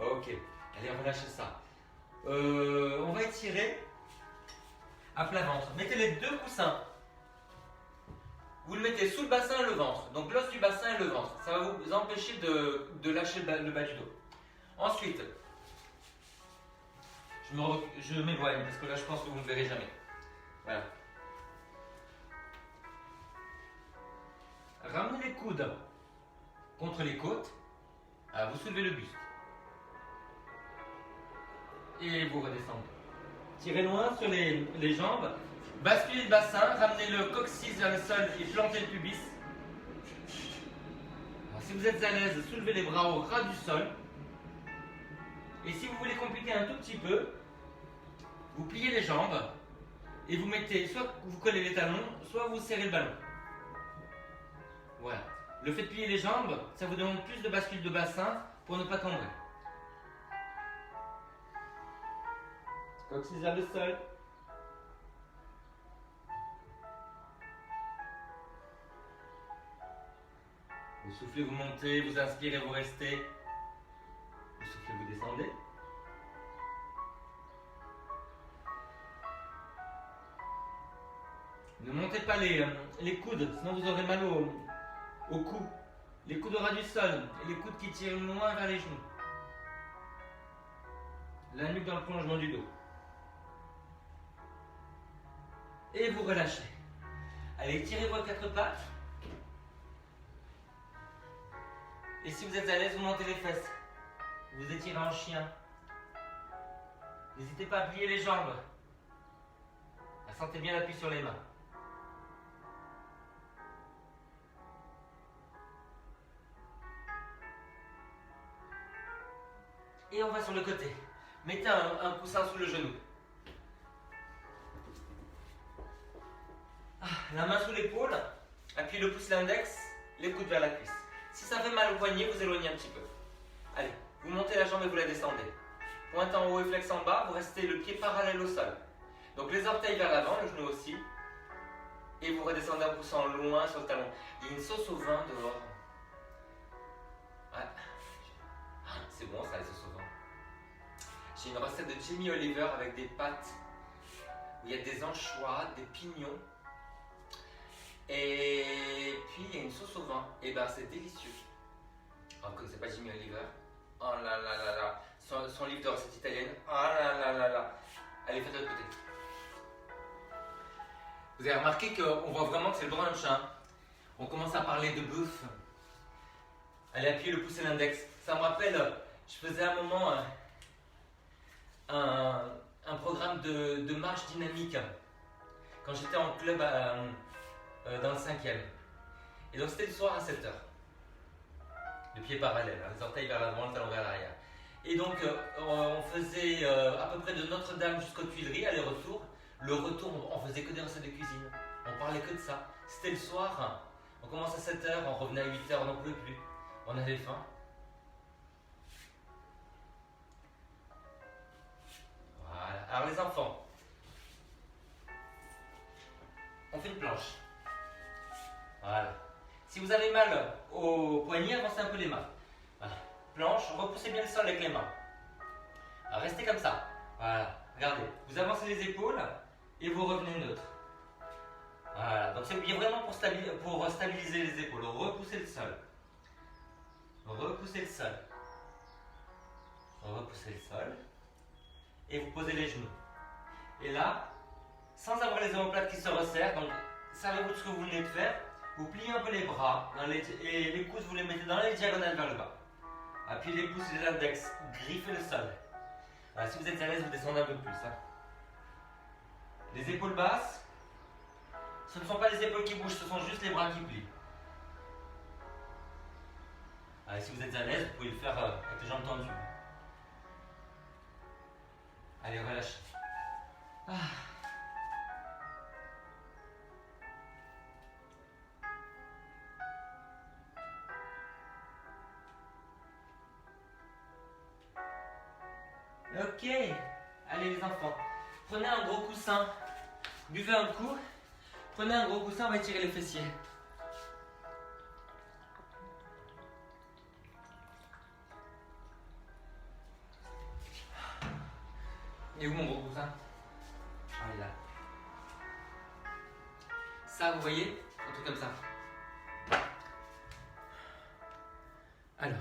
Ok, allez, relâchez ça. On va étirer à plat ventre. Mettez les deux coussins. Vous le mettez sous le bassin et le ventre. Donc l'os du bassin et le ventre. Ça va vous empêcher de lâcher le bas du dos. Ensuite, je m'éloigne parce que là je pense que vous ne me verrez jamais. Voilà. Ramenez les coudes contre les côtes. Alors, vous soulevez le buste. Et vous redescendez. Tirez loin sur les jambes. Basculez le bassin, ramenez le coccyx vers le sol et plantez le pubis. Alors, si vous êtes à l'aise, soulevez les bras au ras du sol. Et si vous voulez compliquer un tout petit peu, vous pliez les jambes et vous mettez, soit vous collez les talons, soit vous serrez le ballon. Voilà. Le fait de plier les jambes, ça vous demande plus de bascule de bassin pour ne pas cambrer. Coccyx vers le sol. Vous soufflez, vous montez, vous inspirez, vous restez. Vous soufflez, vous descendez. Ne montez pas les coudes, sinon vous aurez mal au cou. Les coudes au ras du sol et les coudes qui tirent loin vers les genoux. La nuque dans le prolongement du dos. Et vous relâchez. Allez, tirez vos quatre pattes. Et si vous êtes à l'aise, vous montez les fesses. Vous étirez en chien. N'hésitez pas à plier les jambes. Sentez bien l'appui sur les mains. Et on va sur le côté. Mettez un coussin sous le genou. La main sous l'épaule, appuyez le pouce et l'index, les coudes vers la cuisse. Si ça fait mal au poignet, vous éloignez un petit peu. Allez, vous montez la jambe et vous la descendez. Pointe en haut et flex en bas, vous restez le pied parallèle au sol. Donc les orteils vers l'avant, le genou aussi. Et vous redescendez en poussant loin sur le talon. Il y a une sauce au vin dehors. Ouais. C'est bon ça, les sauces au vin. J'ai une recette de Jamie Oliver avec des pâtes où il y a des anchois, des pignons. Et puis il y a une sauce au vin. Et ben c'est délicieux. Alors, vous ne connaissez pas Jamie Oliver? Oh là là là là. Son livre de recettes italiennes. Oh là là là là. Allez, faites de l'autre côté. Vous avez remarqué qu'on voit vraiment que c'est le brunch. Hein. On commence à parler de bouffe. Allez, appuyez le pouce et l'index. Ça me rappelle, je faisais à un moment un programme de marche dynamique quand j'étais en club dans le 5e. Et donc c'était le soir à 7h. Les pieds parallèles, hein, les orteils vers l'avant, le talon vers l'arrière. Et donc on faisait à peu près de Notre-Dame jusqu'aux Tuileries, aller-retour. Le retour, on faisait que des recettes de cuisine. On parlait que de ça. C'était le soir, hein. On commence à 7h, on revenait à 8h, on n'en pouvait plus. On avait faim. Voilà. Alors les enfants, on fait une planche. Voilà. Si vous avez mal au poignet, avancez un peu les mains. Voilà. Planche, repoussez bien le sol avec les mains. Alors, restez comme ça. Voilà. Regardez. Vous avancez les épaules et vous revenez neutre. Voilà. Donc c'est bien vraiment pour stabiliser les épaules. Repoussez le sol. Repoussez le sol. Repoussez le sol. Et vous posez les genoux. Et là, sans avoir les omoplates qui se resserrent, donc savez-vous ce que vous venez de faire? Vous pliez un peu les bras et les pouces, vous les mettez dans les diagonales vers le bas. Appuyez les pouces et les index, griffez le sol. Voilà, si vous êtes à l'aise, vous descendez un peu plus. Hein. Les épaules basses, ce ne sont pas les épaules qui bougent, ce sont juste les bras qui plient. Allez, si vous êtes à l'aise, vous pouvez le faire avec les jambes tendues. Allez, relâchez. Ah. Ok, allez les enfants, prenez un gros coussin, buvez un coup, prenez un gros coussin, on va étirer les fessiers. Et où mon gros coussin? Ah, il est là. Ça, vous voyez, un truc comme ça. Alors.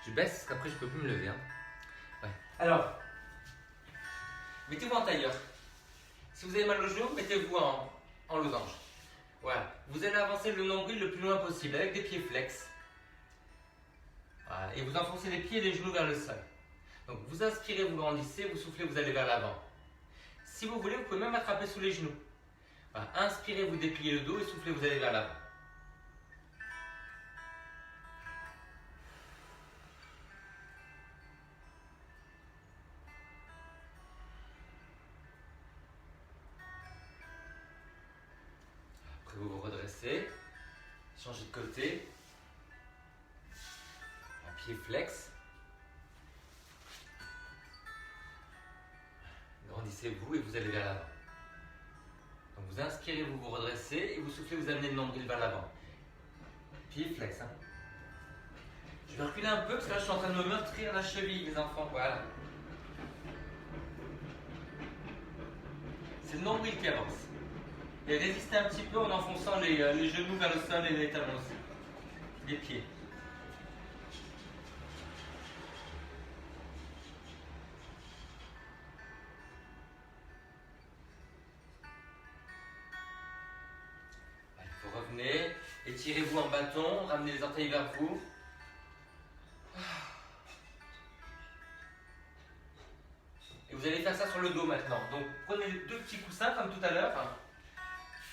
Je baisse parce qu'après je peux plus me lever. Hein. Ouais. Alors, mettez-vous en tailleur. Si vous avez mal au genou, mettez-vous en losange. Voilà. Vous allez avancer le nombril le plus loin possible avec des pieds flex. Voilà. Et vous enfoncez les pieds et les genoux vers le sol. Donc vous inspirez, vous grandissez, vous soufflez, vous allez vers l'avant. Si vous voulez, vous pouvez même attraper sous les genoux. Voilà. Inspirez, vous dépliez le dos et soufflez, vous allez vers l'avant. Après vous vous redressez, changez de côté, un pied flex. Grandissez-vous et vous allez vers l'avant. Donc vous inspirez, vous vous redressez et vous soufflez, vous amenez le nombril vers l'avant. Pied flex. Hein. Je vais reculer un peu parce que là je suis en train de me meurtrir la cheville, les enfants. Voilà. C'est le nombril qui avance. Et résistez un petit peu en enfonçant les genoux vers le sol et les talons aussi. Les pieds. Vous revenez, étirez-vous en bâton, ramenez les orteils vers vous. Et vous allez faire ça sur le dos maintenant. Donc prenez deux petits coussins comme tout à l'heure.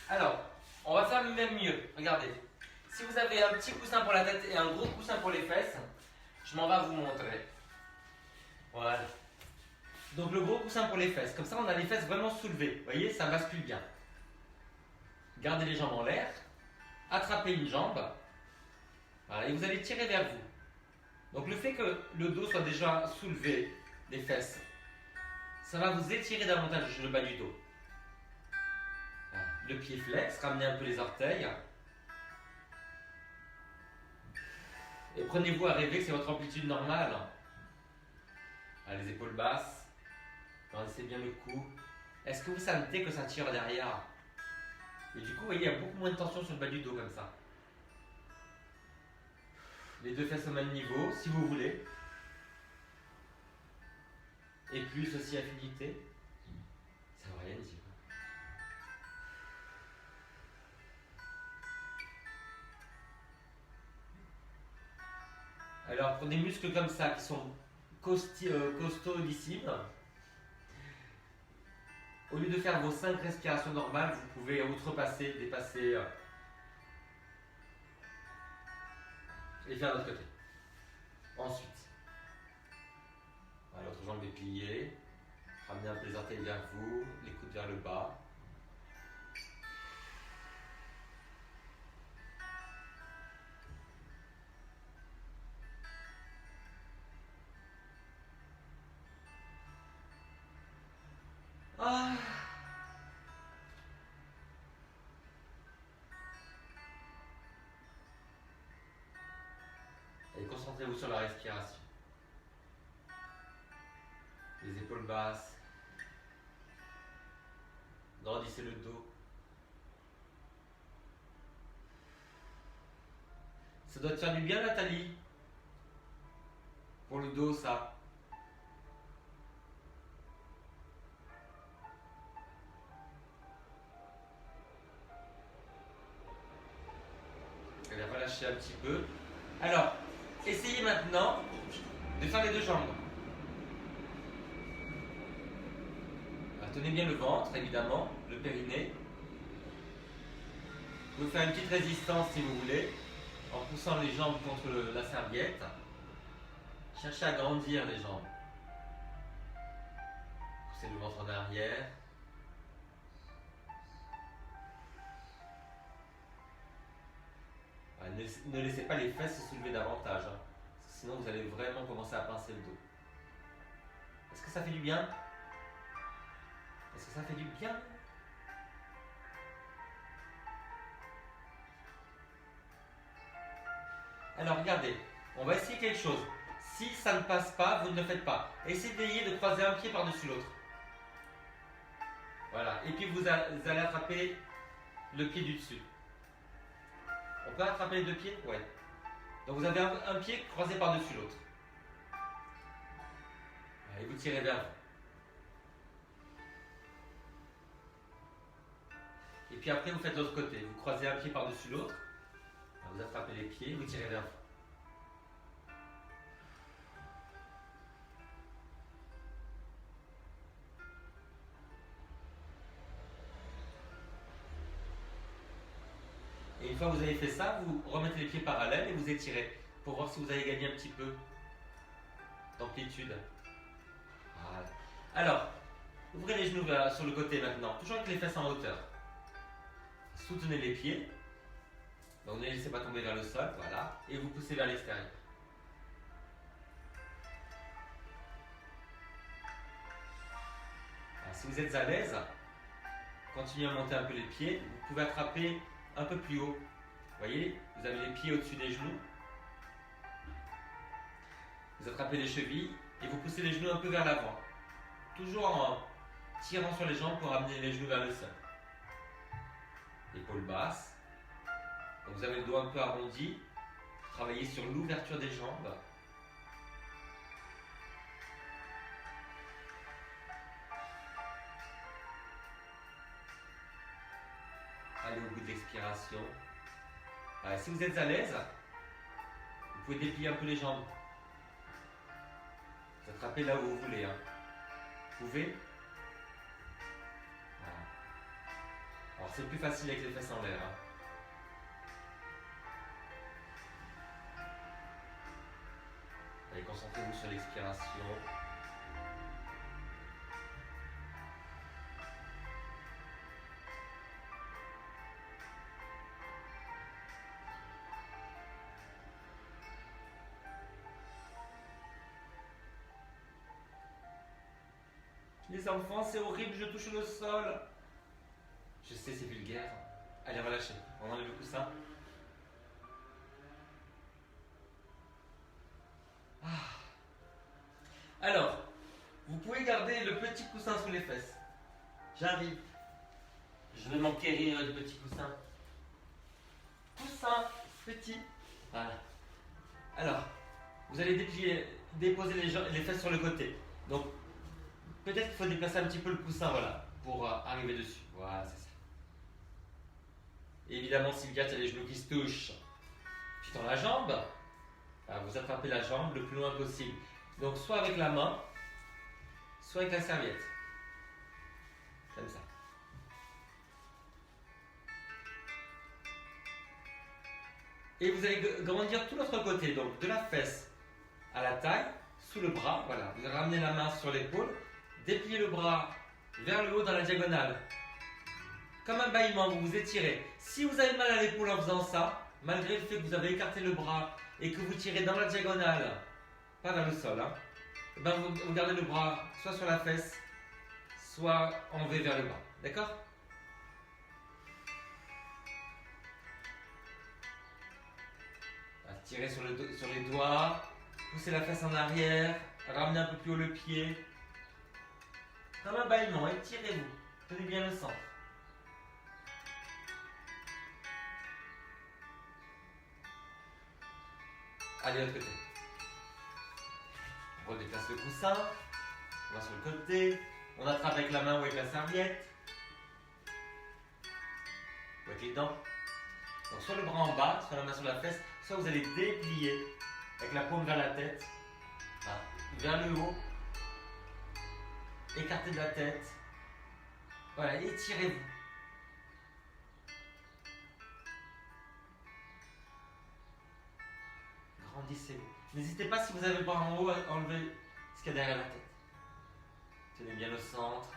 Alors, on va faire même mieux. Regardez. Si vous avez un petit coussin pour la tête et un gros coussin pour les fesses, je m'en vais vous montrer. Voilà. Donc le gros coussin pour les fesses. Comme ça, on a les fesses vraiment soulevées. Vous voyez, ça bascule bien. Gardez les jambes en l'air. Attrapez une jambe. Voilà, et vous allez tirer vers vous. Donc le fait que le dos soit déjà soulevé, les fesses, ça va vous étirer davantage le bas du dos. Voilà. Le pied flex, ramenez un peu les orteils. Et prenez-vous à rêver que c'est votre amplitude normale. Voilà, les épaules basses. Grandissez bien le cou. Est-ce que vous sentez que ça tire derrière? Et du coup, vous voyez, il y a beaucoup moins de tension sur le bas du dos comme ça. Les deux fesses au même niveau, si vous voulez. Et plus aussi affinité. Ça veut rien dire. Alors, pour des muscles comme ça, qui sont costaudissimes, au lieu de faire vos 5 respirations normales, vous pouvez outrepasser, dépasser et faire de l'autre côté. Ensuite, l'autre jambe est pliée. Ramenez un peu les orteils vers vous, les coudes vers le bas. Ah. Et concentrez-vous sur la respiration. Les épaules basses. Grandissez le dos. Ça doit te faire du bien, Nathalie. Pour le dos, ça. Elle va relâcher un petit peu. Alors, essayez maintenant de faire les deux jambes. Alors, tenez bien le ventre, évidemment, le périnée. Vous pouvez faire une petite résistance si vous voulez, en poussant les jambes contre la serviette. Cherchez à grandir les jambes. Poussez le ventre en arrière. Ne laissez pas les fesses se soulever davantage, hein, parce que sinon vous allez vraiment commencer à pincer le dos. Est-ce que ça fait du bien? Est-ce que ça fait du bien? Alors regardez, on va essayer quelque chose. Si ça ne passe pas, vous ne le faites pas. Essayez de croiser un pied par-dessus l'autre. Voilà, et puis vous allez attraper le pied du dessus. On peut attraper les deux pieds? Ouais. Donc vous avez un pied croisé par-dessus l'autre. Et vous tirez vers vous. Et puis après vous faites l'autre côté. Vous croisez un pied par-dessus l'autre. Vous attrapez les pieds, vous tirez vers vous. Et une fois que vous avez fait ça, vous remettez les pieds parallèles et vous étirez pour voir si vous avez gagné un petit peu d'amplitude. Voilà. Alors, ouvrez les genoux sur le côté maintenant, toujours avec les fesses en hauteur. Soutenez les pieds. Donc ne les laissez pas tomber vers le sol, voilà. Et vous poussez vers l'extérieur. Si vous êtes à l'aise, continuez à monter un peu les pieds. Vous pouvez attraper un peu plus haut. Vous voyez, vous avez les pieds au-dessus des genoux. Vous attrapez les chevilles et vous poussez les genoux un peu vers l'avant. Toujours en tirant sur les jambes pour amener les genoux vers le sol. Épaules basses. Donc vous avez le dos un peu arrondi. Travaillez sur l'ouverture des jambes. Allez au bout de l'expiration. Si vous êtes à l'aise, vous pouvez déplier un peu les jambes. Vous attrapez là où vous voulez. Hein. Vous pouvez. Voilà. Alors c'est plus facile avec les fesses en l'air. Hein. Allez, concentrez-vous sur l'expiration. Les enfants, c'est horrible, je touche le sol. Je sais, c'est vulgaire. Allez, relâchez. On enlève le coussin. Alors, vous pouvez garder le petit coussin sous les fesses. J'arrive. Je vais m'enquérir du petit coussin. Coussin, petit. Voilà. Alors, vous allez déposer les fesses sur le côté. Donc, peut-être qu'il faut déplacer un petit peu le coussin, voilà, pour arriver dessus. Voilà, c'est ça. Et évidemment, Sylvia, tu as les genoux qui se touchent. Puis dans la jambe, vous attrapez la jambe le plus loin possible. Donc, soit avec la main, soit avec la serviette. Comme ça. Et vous allez grandir tout l'autre côté, donc de la fesse à la taille, sous le bras, voilà. Vous allez ramener la main sur l'épaule, déplier le bras vers le haut dans la diagonale. Comme un bâillement, vous vous étirez. Si vous avez mal à l'épaule en faisant ça, malgré le fait que vous avez écarté le bras et que vous tirez dans la diagonale, pas vers le sol, hein, ben vous gardez le bras soit sur la fesse, soit en V vers le bas. D'accord? Tirez sur les doigts, poussez la fesse en arrière, ramenez un peu plus haut le pied. Comme un bâillement, étirez-vous. Tenez bien le centre. Allez, l'autre côté. On redéplace le coussin. On va sur le côté. On attrape avec la main ou avec la serviette. Ou avec les dents. Donc soit le bras en bas, soit la main sur la fesse, soit vous allez déplier avec la paume vers la tête, vers le haut, écartez de la tête. Voilà, étirez-vous. Grandissez-vous. N'hésitez pas, si vous avez le bras en haut, à enlever ce qu'il y a derrière la tête. Tenez bien le centre.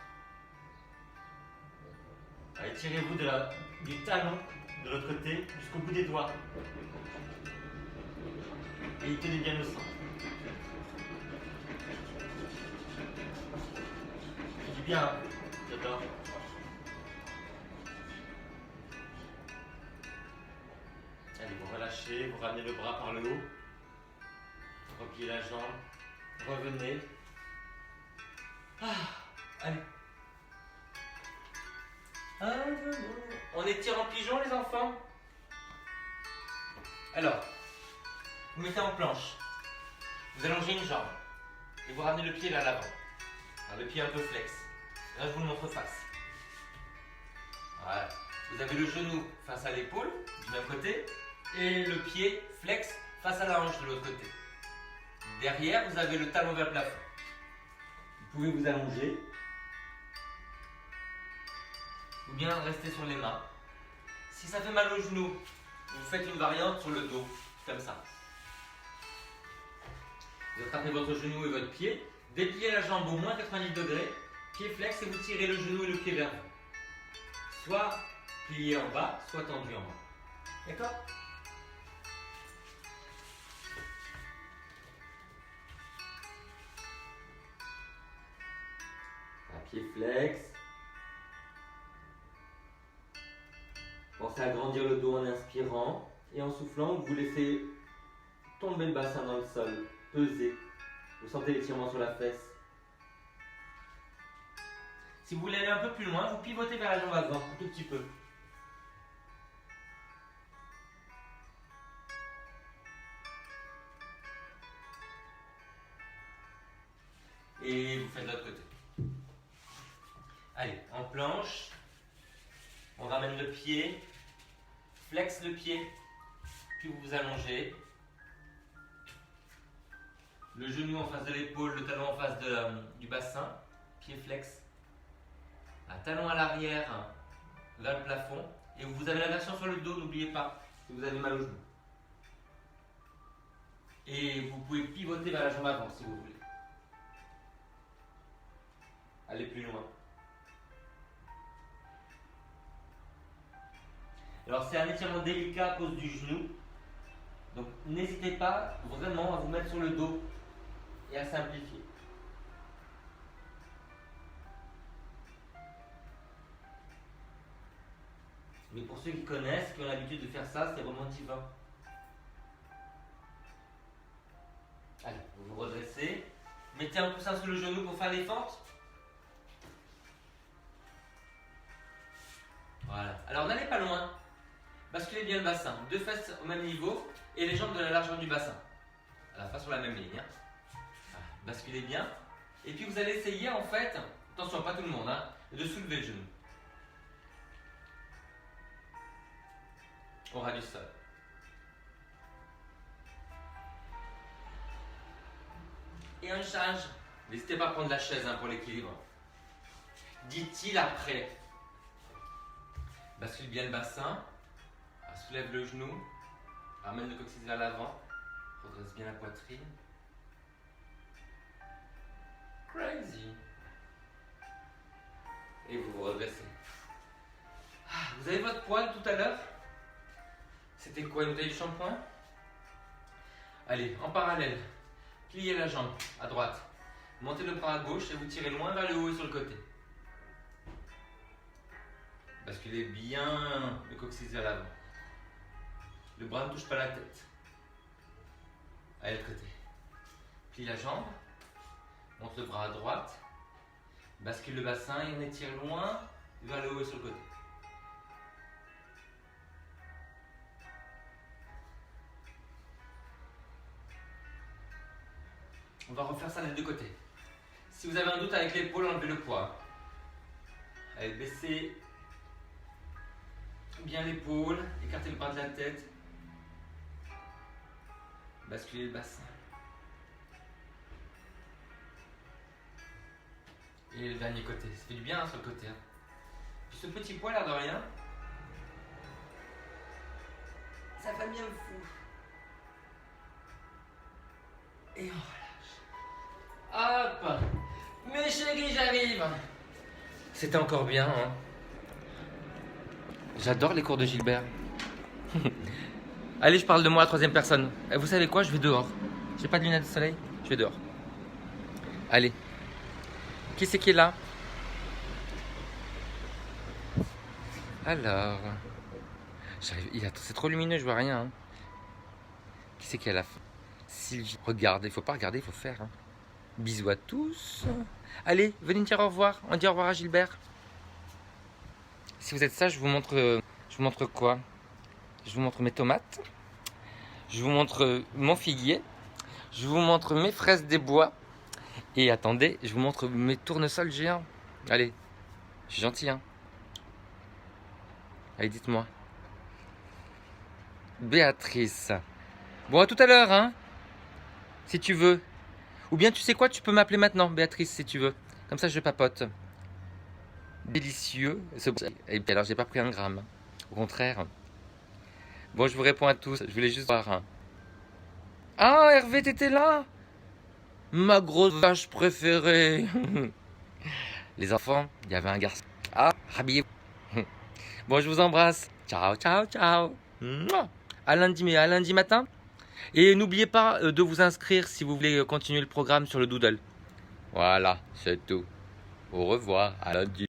Étirez-vous du talon de l'autre côté jusqu'au bout des doigts. Et tenez bien le centre. Je dis bien, j'adore. Allez, vous relâchez, vous ramenez le bras par le haut. Repliez la jambe. Revenez. Allez. On étire en pigeon, les enfants. Alors, vous mettez en planche. Vous allongez une jambe. Et vous ramenez le pied vers l'avant. Le pied un peu flex. Là, je vous le montre face. Voilà. Vous avez le genou face à l'épaule, du même côté. Et le pied flex face à la hanche de l'autre côté. Derrière, vous avez le talon vers le plafond. Vous pouvez vous allonger. Ou bien rester sur les mains. Si ça fait mal au genou, vous faites une variante sur le dos, comme ça. Vous attrapez votre genou et votre pied, dépliez la jambe au moins 90 degrés, pied flex et vous tirez le genou et le pied vers vous. Soit plié en bas, soit tendu en bas. D'accord? Pied flex. Pensez à grandir le dos en inspirant et en soufflant, vous laissez tomber le bassin dans le sol, peser. Vous sentez l'étirement sur la fesse. Si vous voulez aller un peu plus loin, vous pivotez vers la jambe avant, un tout petit peu. Et vous faites de l'autre côté. Allez, en planche, on ramène le pied, flex le pied, puis vous vous allongez. Le genou en face de l'épaule, le talon en face du bassin, pied flex. Un talon à l'arrière vers le plafond. Et vous avez la version sur le dos, n'oubliez pas, si vous avez mal au genou. Et vous pouvez pivoter vers la jambe avant si vous voulez. Allez plus loin. Alors c'est un étirement délicat à cause du genou. Donc n'hésitez pas vraiment à vous mettre sur le dos et à simplifier. Mais pour ceux qui connaissent, qui ont l'habitude de faire ça, c'est vraiment divin. Allez, vous vous redressez. Mettez un coussin sous le genou pour faire les fentes. Voilà. Alors n'allez pas loin. Basculez bien le bassin. Deux fesses au même niveau et les jambes de la largeur du bassin. À la face sur la même ligne. Voilà. Basculez bien. Et puis vous allez essayer en fait, attention pas tout le monde, de soulever le genou. Au ras du sol. Et on change. N'hésitez pas à prendre la chaise pour l'équilibre. dit-il après. Bascule bien le bassin, soulève le genou, ramène le coccyx vers l'avant, redresse bien la poitrine. Crazy. Et vous vous redressez. Vous avez votre poil tout à l'heure? C'était quoi, une bouteille de shampoing? Allez, en parallèle, pliez la jambe à droite, montez le bras à gauche et vous tirez loin vers le haut et sur le côté. Basculez bien le coccyx vers l'avant. Le bras ne touche pas la tête. Allez, l'autre côté. Plie la jambe, monte le bras à droite, bascule le bassin et on étire loin vers le haut et sur le côté. On va refaire ça des deux côtés. Si vous avez un doute avec l'épaule, enlevez le poids. Allez, baissez bien l'épaule, écartez le bras de la tête. Basculez le bassin. Et le dernier côté. Ça fait du bien hein, sur le côté. Hein. Puis ce petit poil, l'air de rien, ça va bien fou. Et on relâche. Hop! Mes chéris, j'arrive! C'était encore bien. Hein. J'adore les cours de Gilbert. Allez, je parle de moi à la troisième personne. Et vous savez quoi? Je vais dehors. J'ai pas de lunettes de soleil. Je vais dehors. Allez. Qui c'est qui est là? Alors. C'est trop lumineux, je vois rien. Hein. Qui c'est qui est à la fin? Sylvie. Regarde, il faut pas regarder, il faut faire. Hein. Bisous à tous. Allez, venez me dire au revoir. On dit au revoir à Gilbert. Si vous êtes ça, je vous montre quoi? Je vous montre mes tomates. Je vous montre mon figuier. Je vous montre mes fraises des bois. Et attendez, je vous montre mes tournesols géants. Allez, je suis gentil, hein. Allez, dites-moi. Béatrice. Bon, à tout à l'heure, hein. Si tu veux. Ou bien, tu sais quoi, tu peux m'appeler maintenant, Béatrice, si tu veux. Comme ça, je papote. Délicieux. Et puis alors, j'ai pas pris un gramme. Au contraire. Bon, je vous réponds à tous. Je voulais juste voir. Ah, Hervé, t'étais là? Ma grosse vache préférée. Les enfants, il y avait un garçon. Ah, rhabillez-vous. Bon, je vous embrasse. Ciao, ciao, ciao. À lundi matin. Et n'oubliez pas de vous inscrire si vous voulez continuer le programme sur le Doodle. Voilà, c'est tout. Au revoir, à lundi.